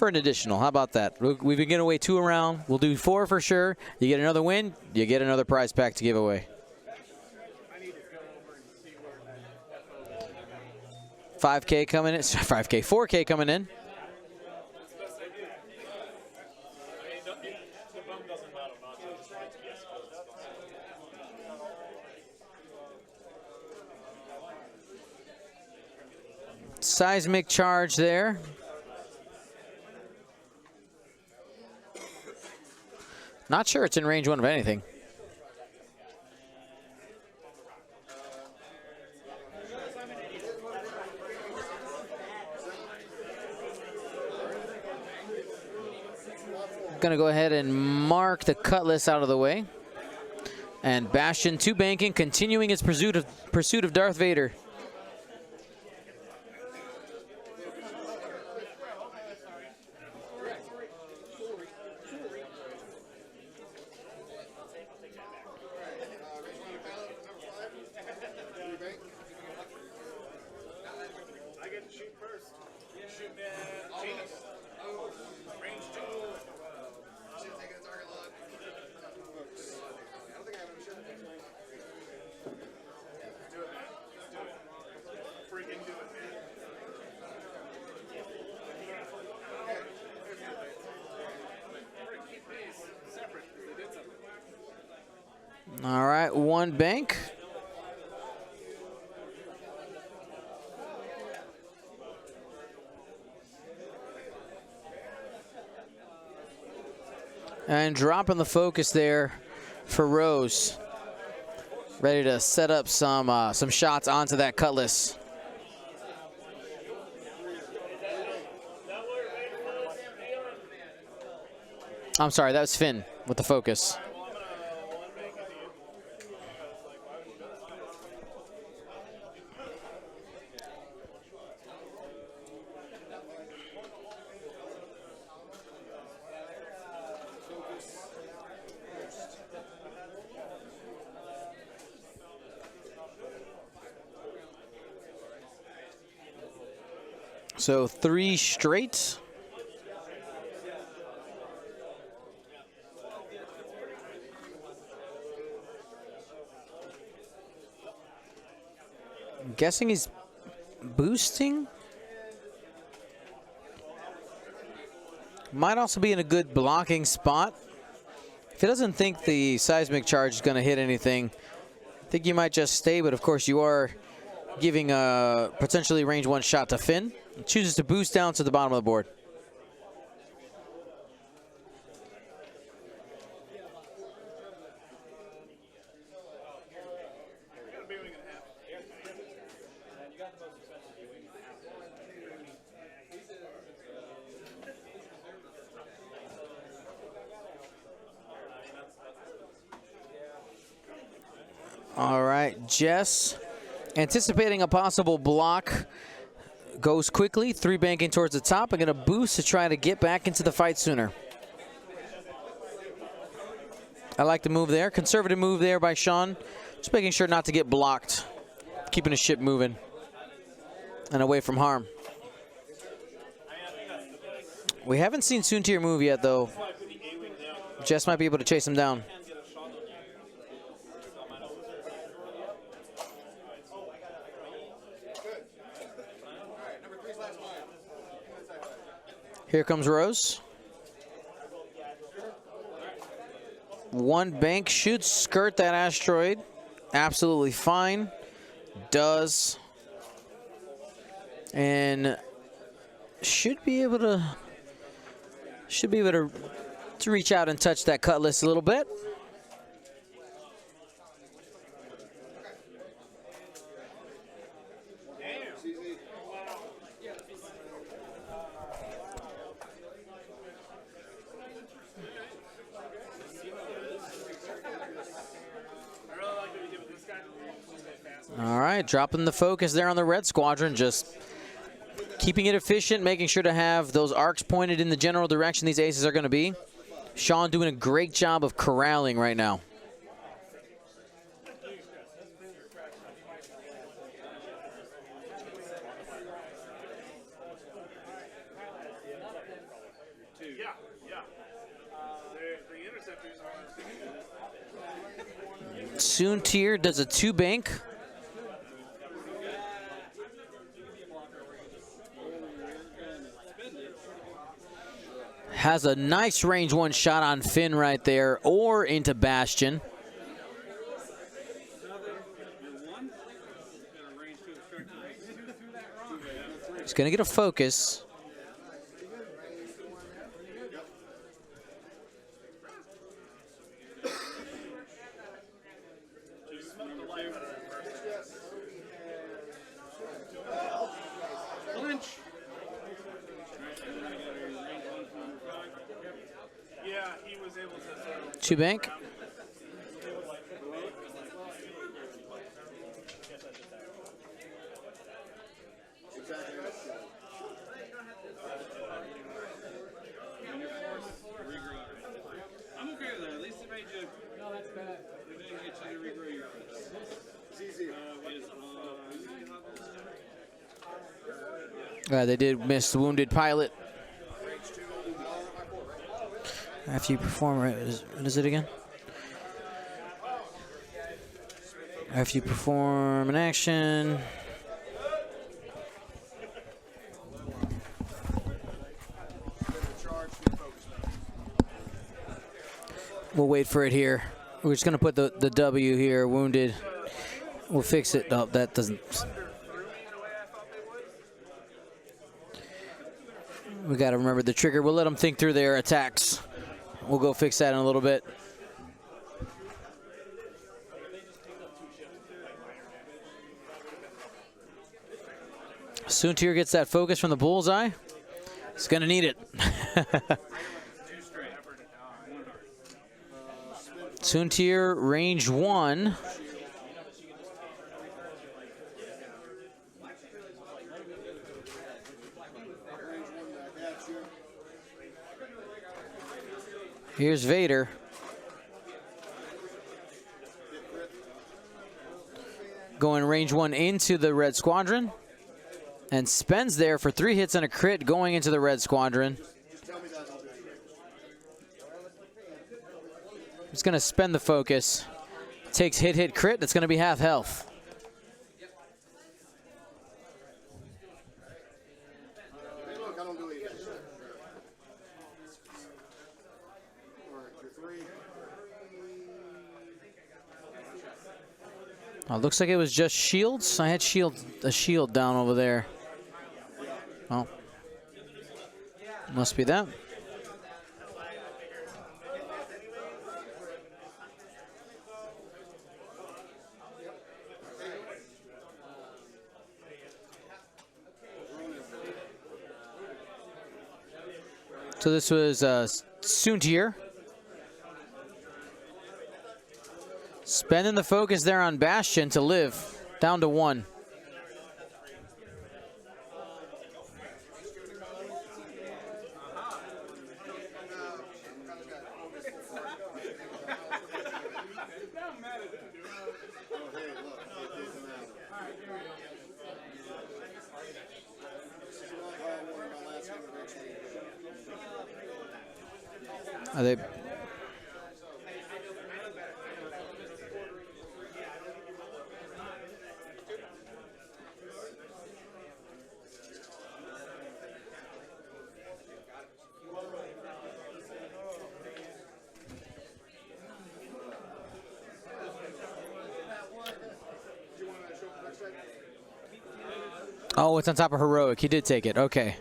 an additional. How about that? We've been giving away 2 around. We'll do 4 for sure. You get another win, you get another prize pack to give away. 5K coming in. 5K, 4K coming in. Seismic charge there. Not sure it's in range 1 of anything. Gonna go ahead and mark the Cutlass out of the way. And Bastion to banking, continuing its pursuit of Darth Vader. All right, 1 bank. And dropping the focus there for Rose. Ready to set up some shots onto that Cutlass. I'm sorry, that was Finn with the focus. So 3 straight. I'm guessing he's boosting. Might also be in a good blocking spot. If he doesn't think the seismic charge is going to hit anything, I think you might just stay, but of course you are giving a potentially range 1 shot to Finn. He chooses to boost down to the bottom of the board. All right, Jess, anticipating a possible block, goes quickly, 3 banking towards the top. I'm going to boost to try to get back into the fight sooner. I like the move there. Conservative move there by Sean. Just making sure not to get blocked. Keeping the ship moving and away from harm. We haven't seen Soontir move yet, though. Jess might be able to chase him down. Here comes Rose. One bank should skirt that asteroid. Absolutely fine. Does. And should be able to reach out and touch that cutlass a little bit. All right, dropping the focus there on the red squadron, just keeping it efficient, making sure to have those arcs pointed in the general direction these aces are going to be. Sean doing a great job of corralling right now. Soontir does a 2-bank. Has a nice range 1 shot on Finn right there, or into Bastion. He's going to get a focus. Yeah, he was able to. 2-bank. I'm okay with that. At least it made you. No, that's bad. It didn't get you to regrow your arms. It's easy. They did miss the wounded pilot. After you perform, what is it again? After you perform an action. We'll wait for it here. We're just going to put the W here, wounded. We'll fix it. Oh, that doesn't. We got to remember the trigger. We'll let them think through their attacks. We'll go fix that in a little bit. Soontir gets that focus from the bullseye. He's going to need it. Soontir, range 1. Here's Vader. Going range 1 into the red squadron. And spends there for 3 hits and a crit going into the red squadron. He's going to spend the focus. Takes hit, hit, crit. That's going to be half health. Oh, looks like it was just shields. I had a shield down over there. Oh, must be that. So this was Soontir. Spending the focus there on Bastion to live. Down to 1. Are they? Oh, it's on top of heroic. He did take it. Okay.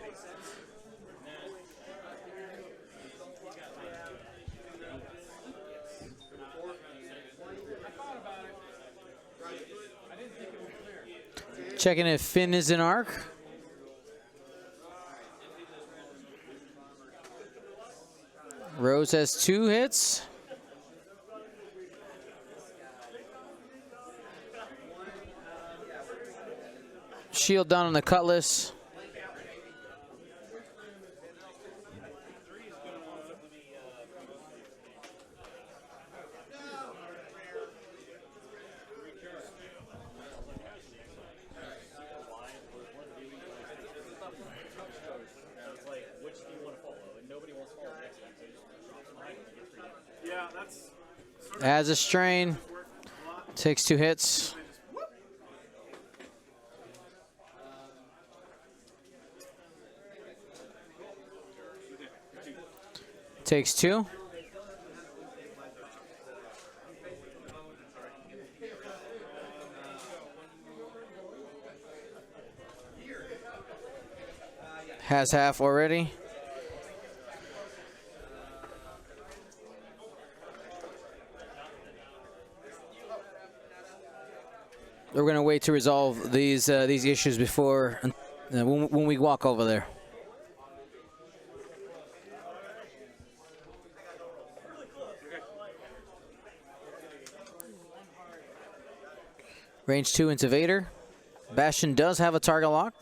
Checking if Finn is in arc. Rose has 2 hits. Shield down on the Cutlass. Yeah, that's Adds a strain. Takes 2 hits. Takes 2. Has half already. We're going to wait to resolve these issues before when we walk over there. Range 2 into Vader. Bastion does have a target lock.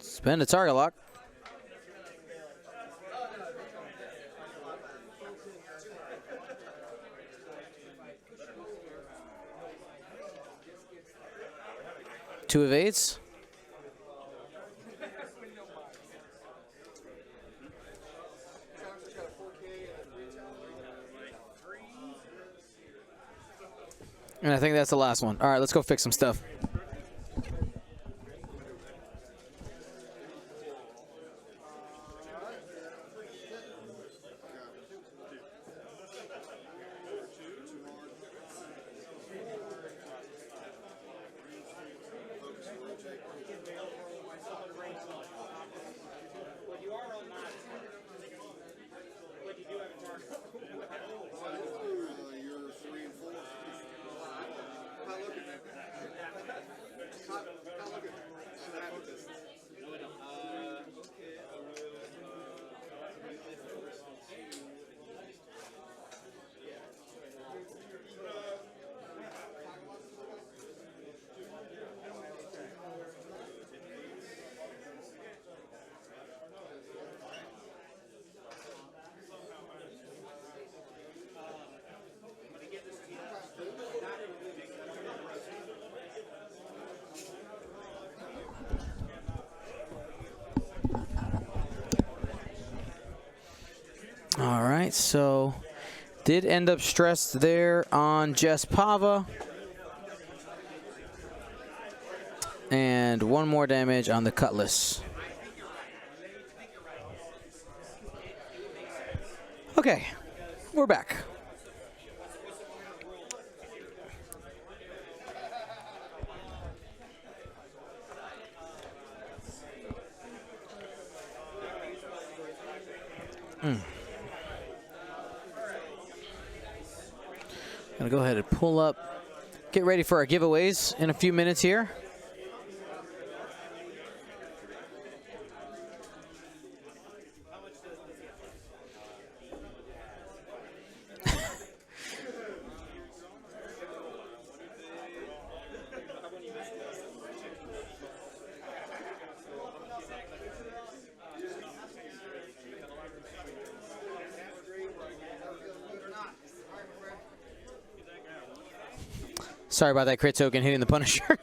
Spend a target lock. Two evades. And I think that's the last one. All right, let's go fix some stuff. All right, so did end up stressed there on Jess Pava. And 1 more damage on the Cutlass. Okay, we're back. Gonna go ahead and pull up, get ready for our giveaways in a few minutes here. Sorry about that crit token hitting the Punisher.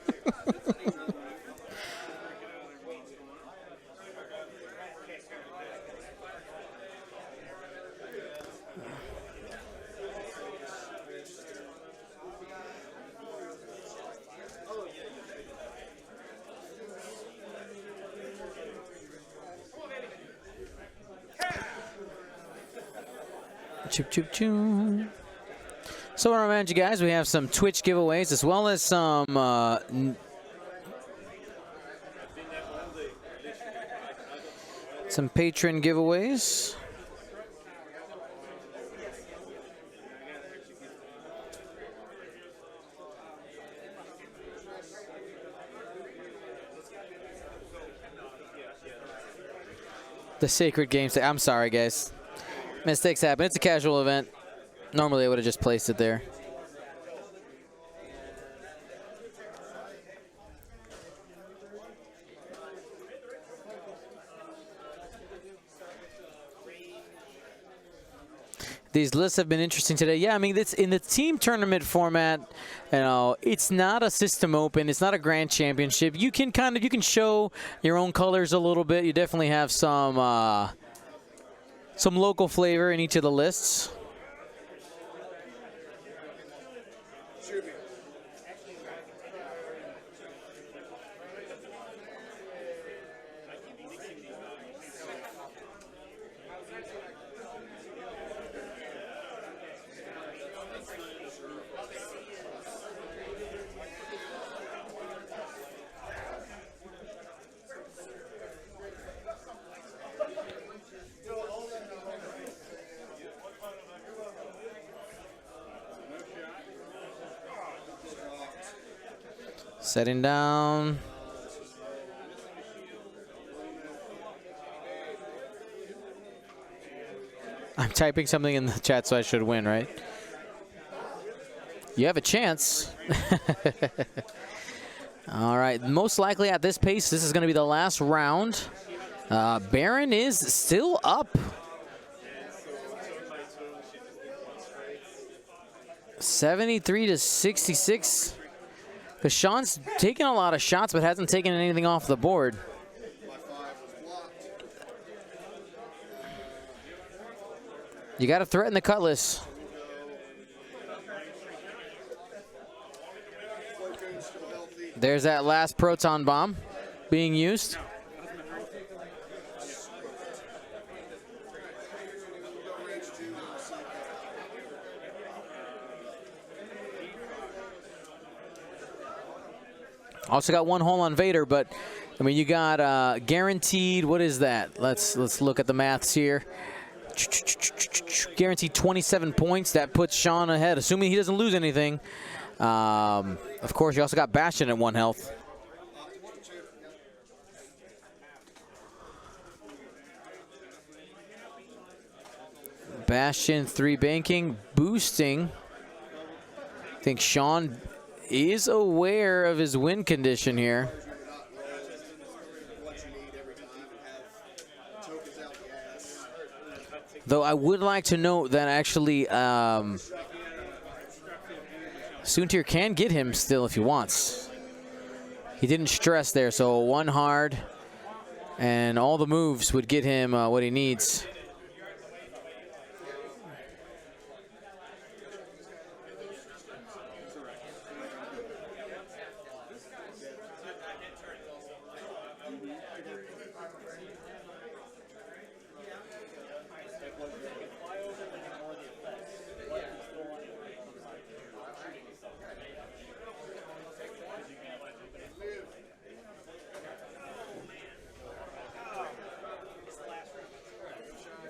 Choop, choop, choop. So I want to remind you guys, we have some Twitch giveaways as well as some Some patron giveaways. The Sacred Games. I'm sorry, guys. Mistakes happen. It's a casual event. Normally, I would have just placed it there. These lists have been interesting today. Yeah, I mean, it's in the team tournament format. You know, it's not a system open. It's not a grand championship. You can show your own colors a little bit. You definitely have some local flavor in each of the lists. Setting down. I'm typing something in the chat, so I should win, right? You have a chance. All right, most likely at this pace, this is going to be the last round. Beren is still up. 73 to 66. Because Sean's taken a lot of shots, but hasn't taken anything off the board. You got to threaten the cutlass. There's that last proton bomb being used. Also got one hole on Vader, but I mean, you got guaranteed. What is that? Let's look at the maths here. Guaranteed 27 points. That puts Sean ahead, assuming he doesn't lose anything. Of course, you also got Bastion at 1 health. Bastion 3 banking, boosting. I think Sean is aware of his win condition here. Though I would like to note that actually Soontir can get him still if he wants. He didn't stress there, so 1 hard and all the moves would get him what he needs.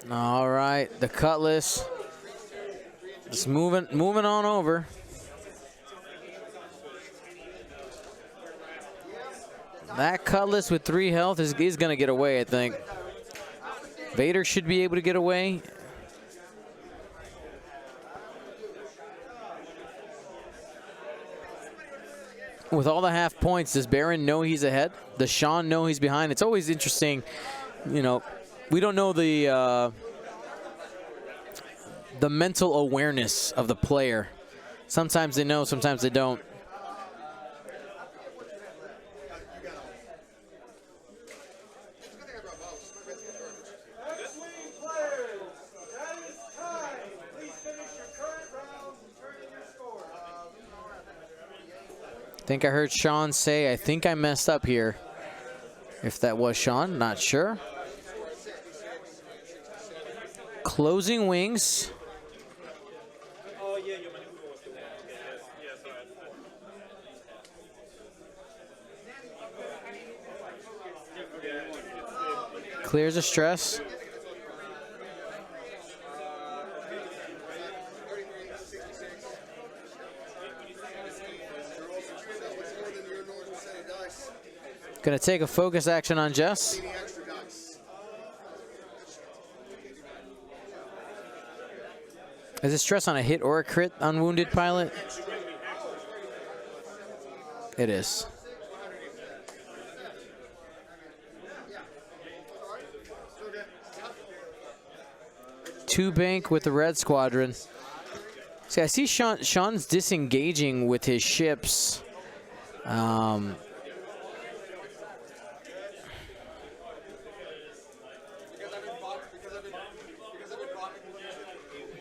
All right, the cutlass. Just moving on over. That cutlass with 3 health is going to get away, I think. Vader should be able to get away. With all the half points, does Beren know he's ahead? Does Sean know he's behind? It's always interesting, you know. We don't know the mental awareness of the player. Sometimes they know, sometimes they don't. I think I heard Sean say, I think I messed up here. If that was Sean, not sure. Closing wings. Clears the stress. Gonna take a focus action on Jess. Is it stress on a hit or a crit on Wounded Pilot? It is. Two bank with the Red Squadron. See, I see Sean's disengaging with his ships.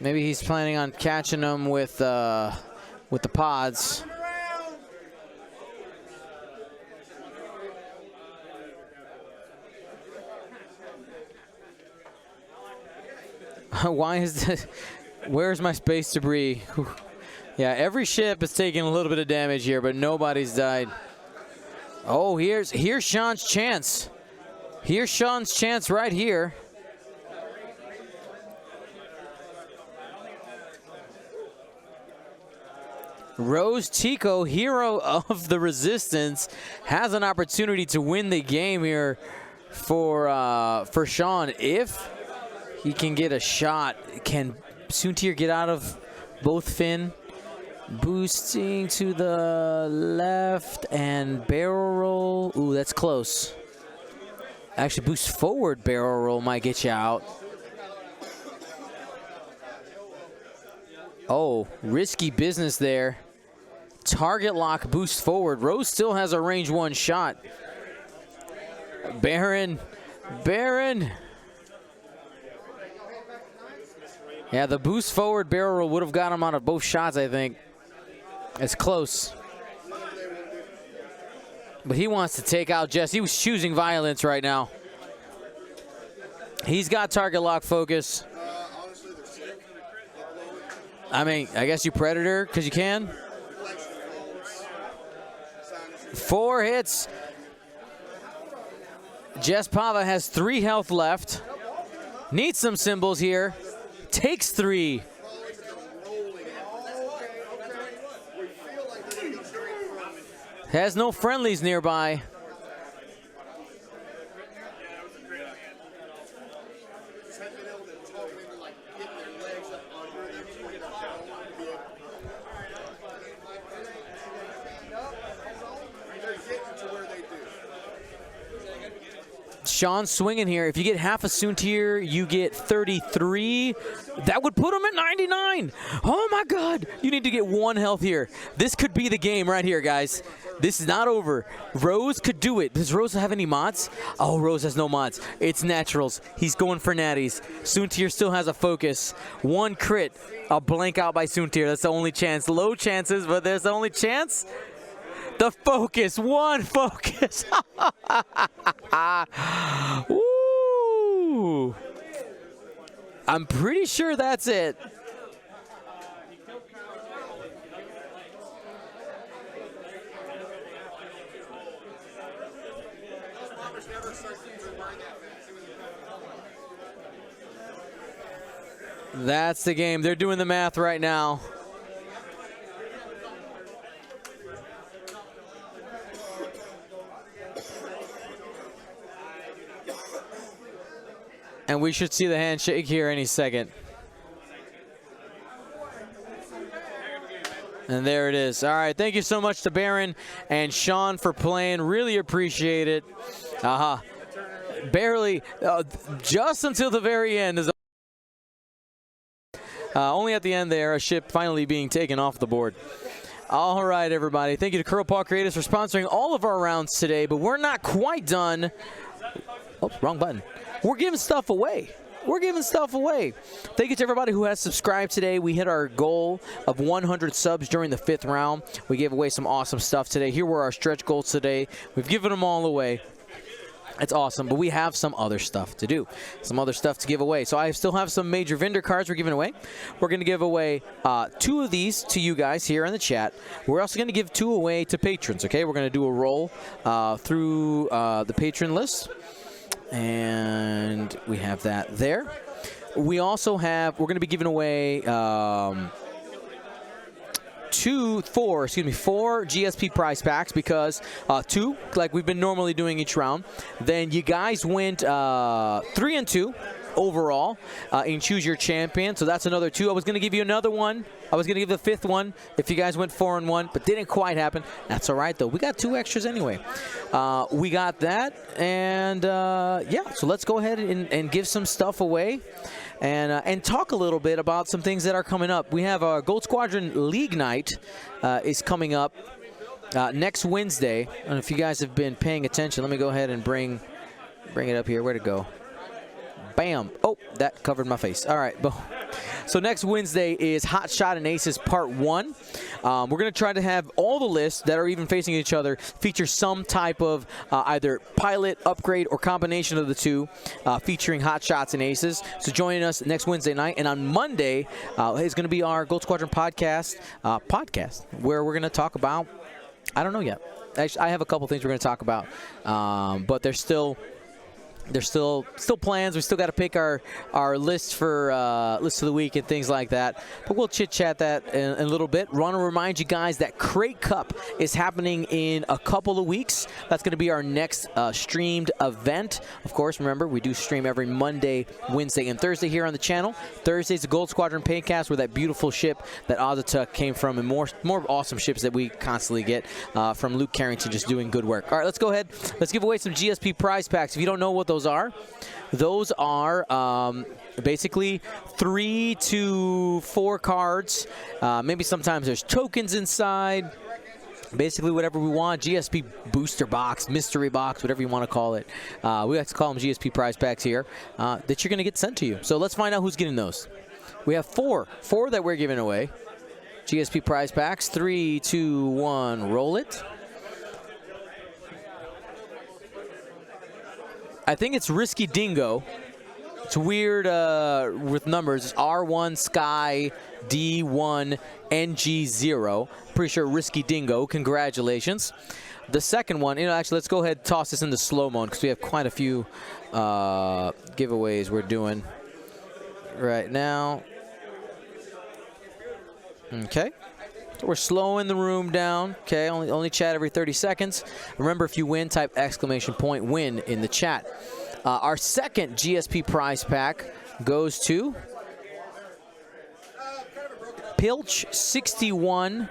Maybe he's planning on catching them with the pods. Why is this? Where's my space debris? Yeah, every ship is taking a little bit of damage here, but nobody's died. Oh, here's Sean's chance. Here's Sean's chance right here. Rose Tico, hero of the Resistance, has an opportunity to win the game here for Sean. If he can get a shot, can Soontir get out of both fin? Boosting to the left and barrel roll. Ooh, that's close. Actually, boost forward barrel roll might get you out. Oh, risky business there. Target lock, boost forward. Rose still has a range 1 shot. Beren. Yeah, the boost forward barrel roll would have got him out of both shots, I think. It's close. But he wants to take out Jess. He was choosing violence right now. He's got target lock focus. I mean, I guess you Predator because you can. 4 hits. Jess Pava has 3 health left. Needs some symbols here. Takes 3. Has no friendlies nearby. Sean swinging here. If you get half a Soontir, you get 33. That would put him at 99. Oh my God. You need to get 1 health here. This could be the game right here, guys. This is not over. Rose could do it. Does Rose have any mods? Oh, Rose has no mods. It's naturals. He's going for natties. Soontir still has a focus. 1 crit. A blank out by Soontir. That's the only chance. Low chances, but there's the only chance. The focus, 1 focus. Woo! I'm pretty sure that's it. That's the game. They're doing the math right now. And we should see the handshake here any second. And there it is. All right, thank you so much to Beren and Sean for playing. Really appreciate it. Barely, just until the very end. Is only at the end there, a ship finally being taken off the board. All right, everybody. Thank you to Curl Paw Creators for sponsoring all of our rounds today, but we're not quite done. Oh, wrong button. We're giving stuff away. We're giving stuff away. Thank you to everybody who has subscribed today. We hit our goal of 100 subs during the 5th round. We gave away some awesome stuff today. Here were our stretch goals today. We've given them all away. It's awesome, but we have some other stuff to do, some other stuff to give away. So I still have some major vendor cards we're giving away. We're going to give away 2 of these to you guys here in the chat. We're also going to give 2 away to patrons, okay? We're going to do a roll through the patron list. And we have that there. We also have, we're going to be giving away four GSP prize packs because 2, like we've been normally doing each round. Then you guys went 3 and 2 overall in Choose Your Champion. So that's another 2. I was going to give you another one. I was going to give the 5th one if you guys went 4 and 1, but didn't quite happen. That's all right, though. We got 2 extras anyway. We got that. And, yeah, so let's go ahead and give some stuff away and talk a little bit about some things that are coming up. We have our Gold Squadron League Night is coming up next Wednesday. I don't know if you guys have been paying attention. Let me go ahead and bring it up here. Where'd it go? Bam. Oh, that covered my face. All right. So next Wednesday is Hot Shot and Aces Part 1. We're going to try to have all the lists that are even facing each other feature some type of either pilot, upgrade, or combination of the 2 featuring Hot Shots and Aces. So join us next Wednesday night. And on Monday is going to be our Gold Squadron podcast where we're going to talk about, I don't know yet. Actually, I have a couple things we're going to talk about, but there's still plans. We still got to pick our list for list of the week and things like that. But we'll chit-chat that in a little bit. Want to remind you guys that Crate Cup is happening in a couple of weeks. That's going to be our next streamed event. Of course, remember, we do stream every Monday, Wednesday, and Thursday here on the channel. Thursday's the Gold Squadron Paintcast, where that beautiful ship that Azutuk came from, and more awesome ships that we constantly get from Luke Carrington just doing good work. All right, let's go ahead. Let's give away some GSP prize packs. If you don't know what those are basically 3 to 4 cards. Maybe sometimes there's tokens inside. Basically whatever we want. GSP booster box, mystery box, whatever you want to call it. We like to call them GSP prize packs here that you're going to get sent to you. So let's find out who's getting those. We have 4 that we're giving away. GSP prize packs. 3, 2, 1, roll it. I think it's Risky Dingo. It's weird with numbers. It's R1 Sky D1 NG0. Pretty sure Risky Dingo. Congratulations. The second one, actually, let's go ahead and toss this into slow-mo because we have quite a few giveaways we're doing right now. Okay. So we're slowing the room down. Okay, only chat every 30 seconds. Remember, if you win, type !win in the chat. Our second GSP prize pack goes to Pilch 1641.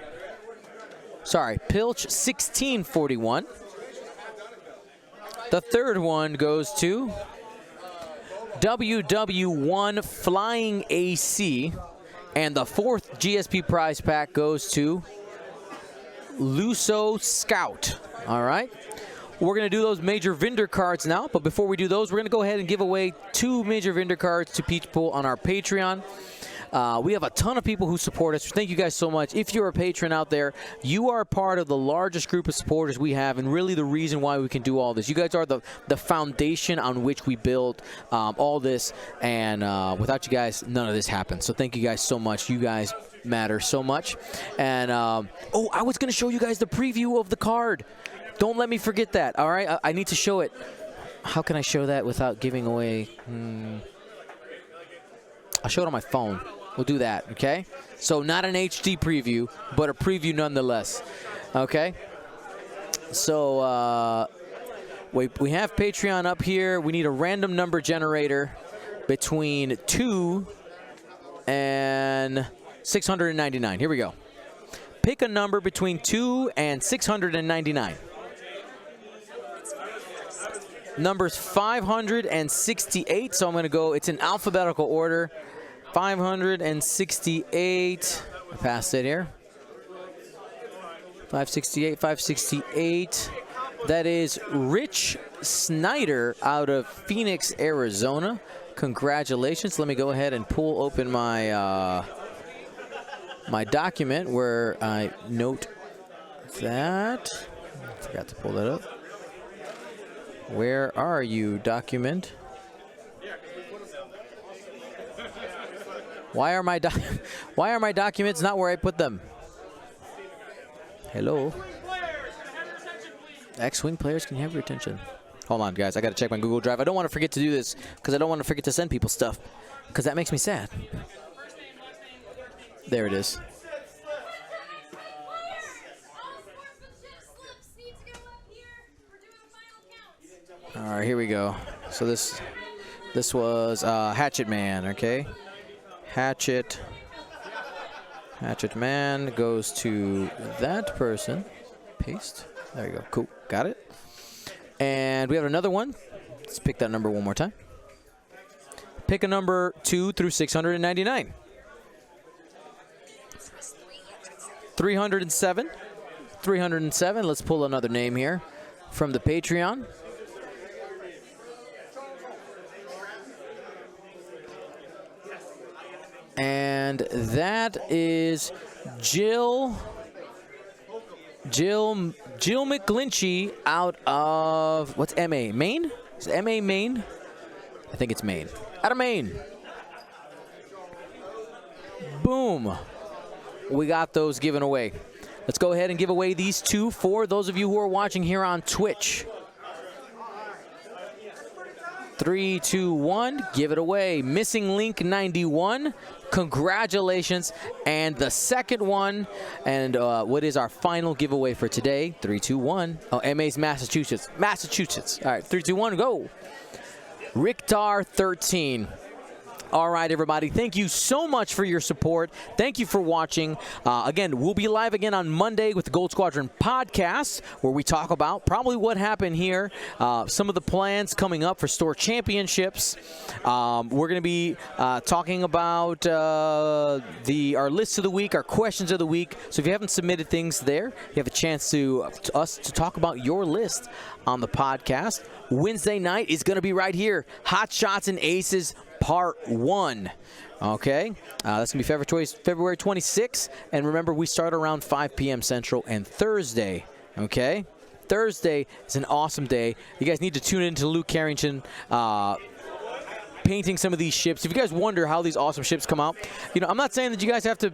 The third one goes to WW1 Flying AC. And the fourth GSP prize pack goes to Luso Scout. All right. We're going to do those major vendor cards now. But before we do those, we're going to go ahead and give away 2 major vendor cards to people on our Patreon. We have a ton of people who support us. Thank you guys so much. If you're a patron out there, you are part of the largest group of supporters we have and really the reason why we can do all this. You guys are the foundation on which we build all this, and without you guys, none of this happens. So thank you guys so much. You guys matter so much. And, I was going to show you guys the preview of the card. Don't let me forget that, all right? I need to show it. How can I show that without giving away? I'll show it on my phone. We'll do that, okay? So not an HD preview, but a preview nonetheless, okay? So we have Patreon up here. We need a random number generator between 2 and 699. Here we go. Pick a number between 2 and 699. Number's 568, so I'm going to go, it's in alphabetical order. 568. I passed it here. 568. That is Rich Snyder out of Phoenix, Arizona. Congratulations. Let me go ahead and pull open my my document where I note that. I forgot to pull that up. Where are you, document? Why are my documents not where I put them? Hello. X-Wing players can have your attention. Hold on, guys. I got to check my Google Drive. I don't want to forget to do this because I don't want to forget to send people stuff because that makes me sad. There it is. All right, here we go. So this was Hatchet Man, okay? Hatchet Man goes to that person. Paste. There you go. Cool. Got it. And we have another one. Let's pick that number one more time. Pick a number 2 through 699. 307. 307. Let's pull another name here from the Patreon. And that is Jill McGlinchey out of, what's MA? Maine? Is it MA Maine? I think it's Maine. Out of Maine. Boom. We got those given away. Let's go ahead and give away these two for those of you who are watching here on Twitch. 3, 2, 1, give it away. Missing Link 91, congratulations. And the second one, and what is our final giveaway for today? 3, 2, 1. Oh, MA's Massachusetts. Massachusetts. All right, 3, 2, 1, go. Ricktar 13. All right, everybody. Thank you so much for your support. Thank you for watching. Again, we'll be live again on Monday with the Gold Squadron podcast, where we talk about probably what happened here, some of the plans coming up for store championships. We're going to be talking about our lists of the week, our questions of the week. So if you haven't submitted things there, you have a chance to talk about your list on the podcast. Wednesday night is going to be right here. Hot Shots and Aces Part 1. Okay, that's going to be February 26th. And remember, we start around 5 p.m. Central and Thursday. Okay, Thursday is an awesome day. You guys need to tune in to Luke Carrington painting some of these ships. If you guys wonder how these awesome ships come out, I'm not saying that you guys have to,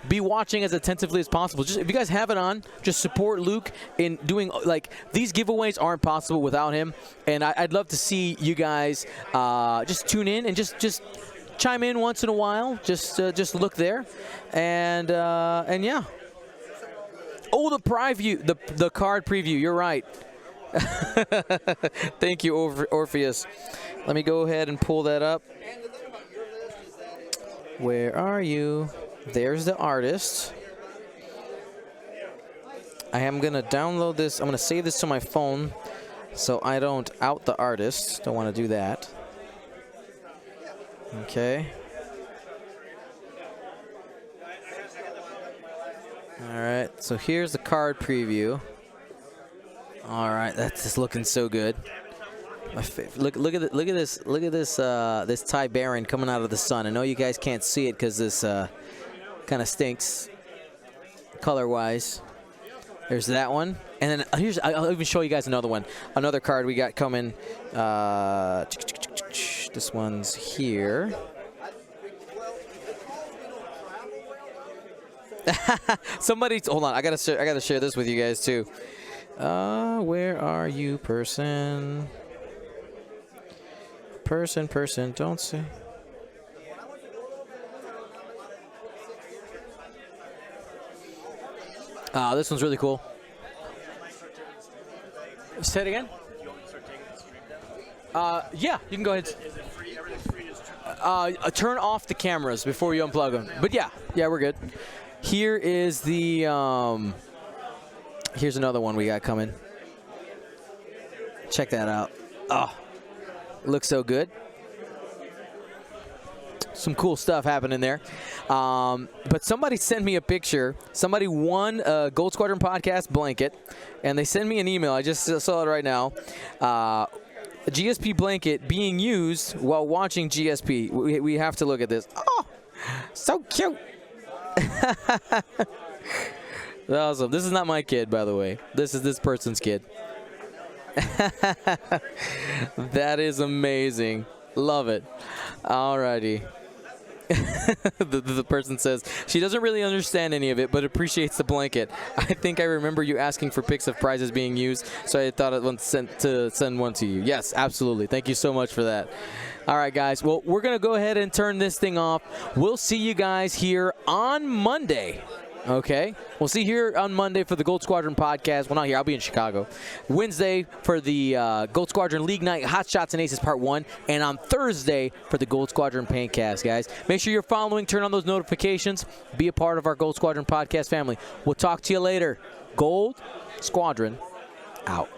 be watching as attentively as possible. Just if you guys have it on, just support Luke in doing, these giveaways aren't possible without him. And I'd love to see you guys just tune in and just chime in once in a while. Just look there, and yeah. Oh, the preview, the card preview. You're right. Thank you, Orpheus. Let me go ahead and pull that up. Where are you? There's the artist. I am going to download this. I'm going to save this to my phone so I don't out the artist. Don't want to do that. Okay. All right. So here's the card preview. All right, that's just looking so good. Look at this this Ty Beren coming out of the sun. I know you guys can't see it because this kind of stinks color-wise. There's that one, and then I'll even show you guys another one, another card we got coming. This one's here. Somebody, hold on, I gotta share this with you guys too. Where are you, person? Person, don't say. This one's really cool. Say it again? Yeah, you can go ahead. Is it free? Everything's free. Just Turn off the cameras before you unplug them. But yeah, we're good. Here is the, here's another one we got coming. Check that out. Oh, looks so good. Some cool stuff happening there. But somebody sent me a picture. Somebody won a Gold Squadron podcast blanket, and they sent me an email. I just saw it right now. A GSP blanket being used while watching GSP. We have to look at this. Oh, so cute. Awesome. This is not my kid, by the way. This is this person's kid. That is amazing. Love it. Alrighty. the person says she doesn't really understand any of it, but appreciates the blanket. I think I remember you asking for pics of prizes being used, so I thought I'd send one to you. Yes, absolutely. Thank you so much for that. All right, guys. Well, we're going to go ahead and turn this thing off. We'll see you guys here on Monday. Okay, we'll see you here on Monday for the Gold Squadron podcast. Well, not here. I'll be in Chicago. Wednesday for the Gold Squadron League Night Hot Shots and Aces Part 1. And on Thursday for the Gold Squadron Paintcast, guys. Make sure you're following. Turn on those notifications. Be a part of our Gold Squadron podcast family. We'll talk to you later. Gold Squadron out.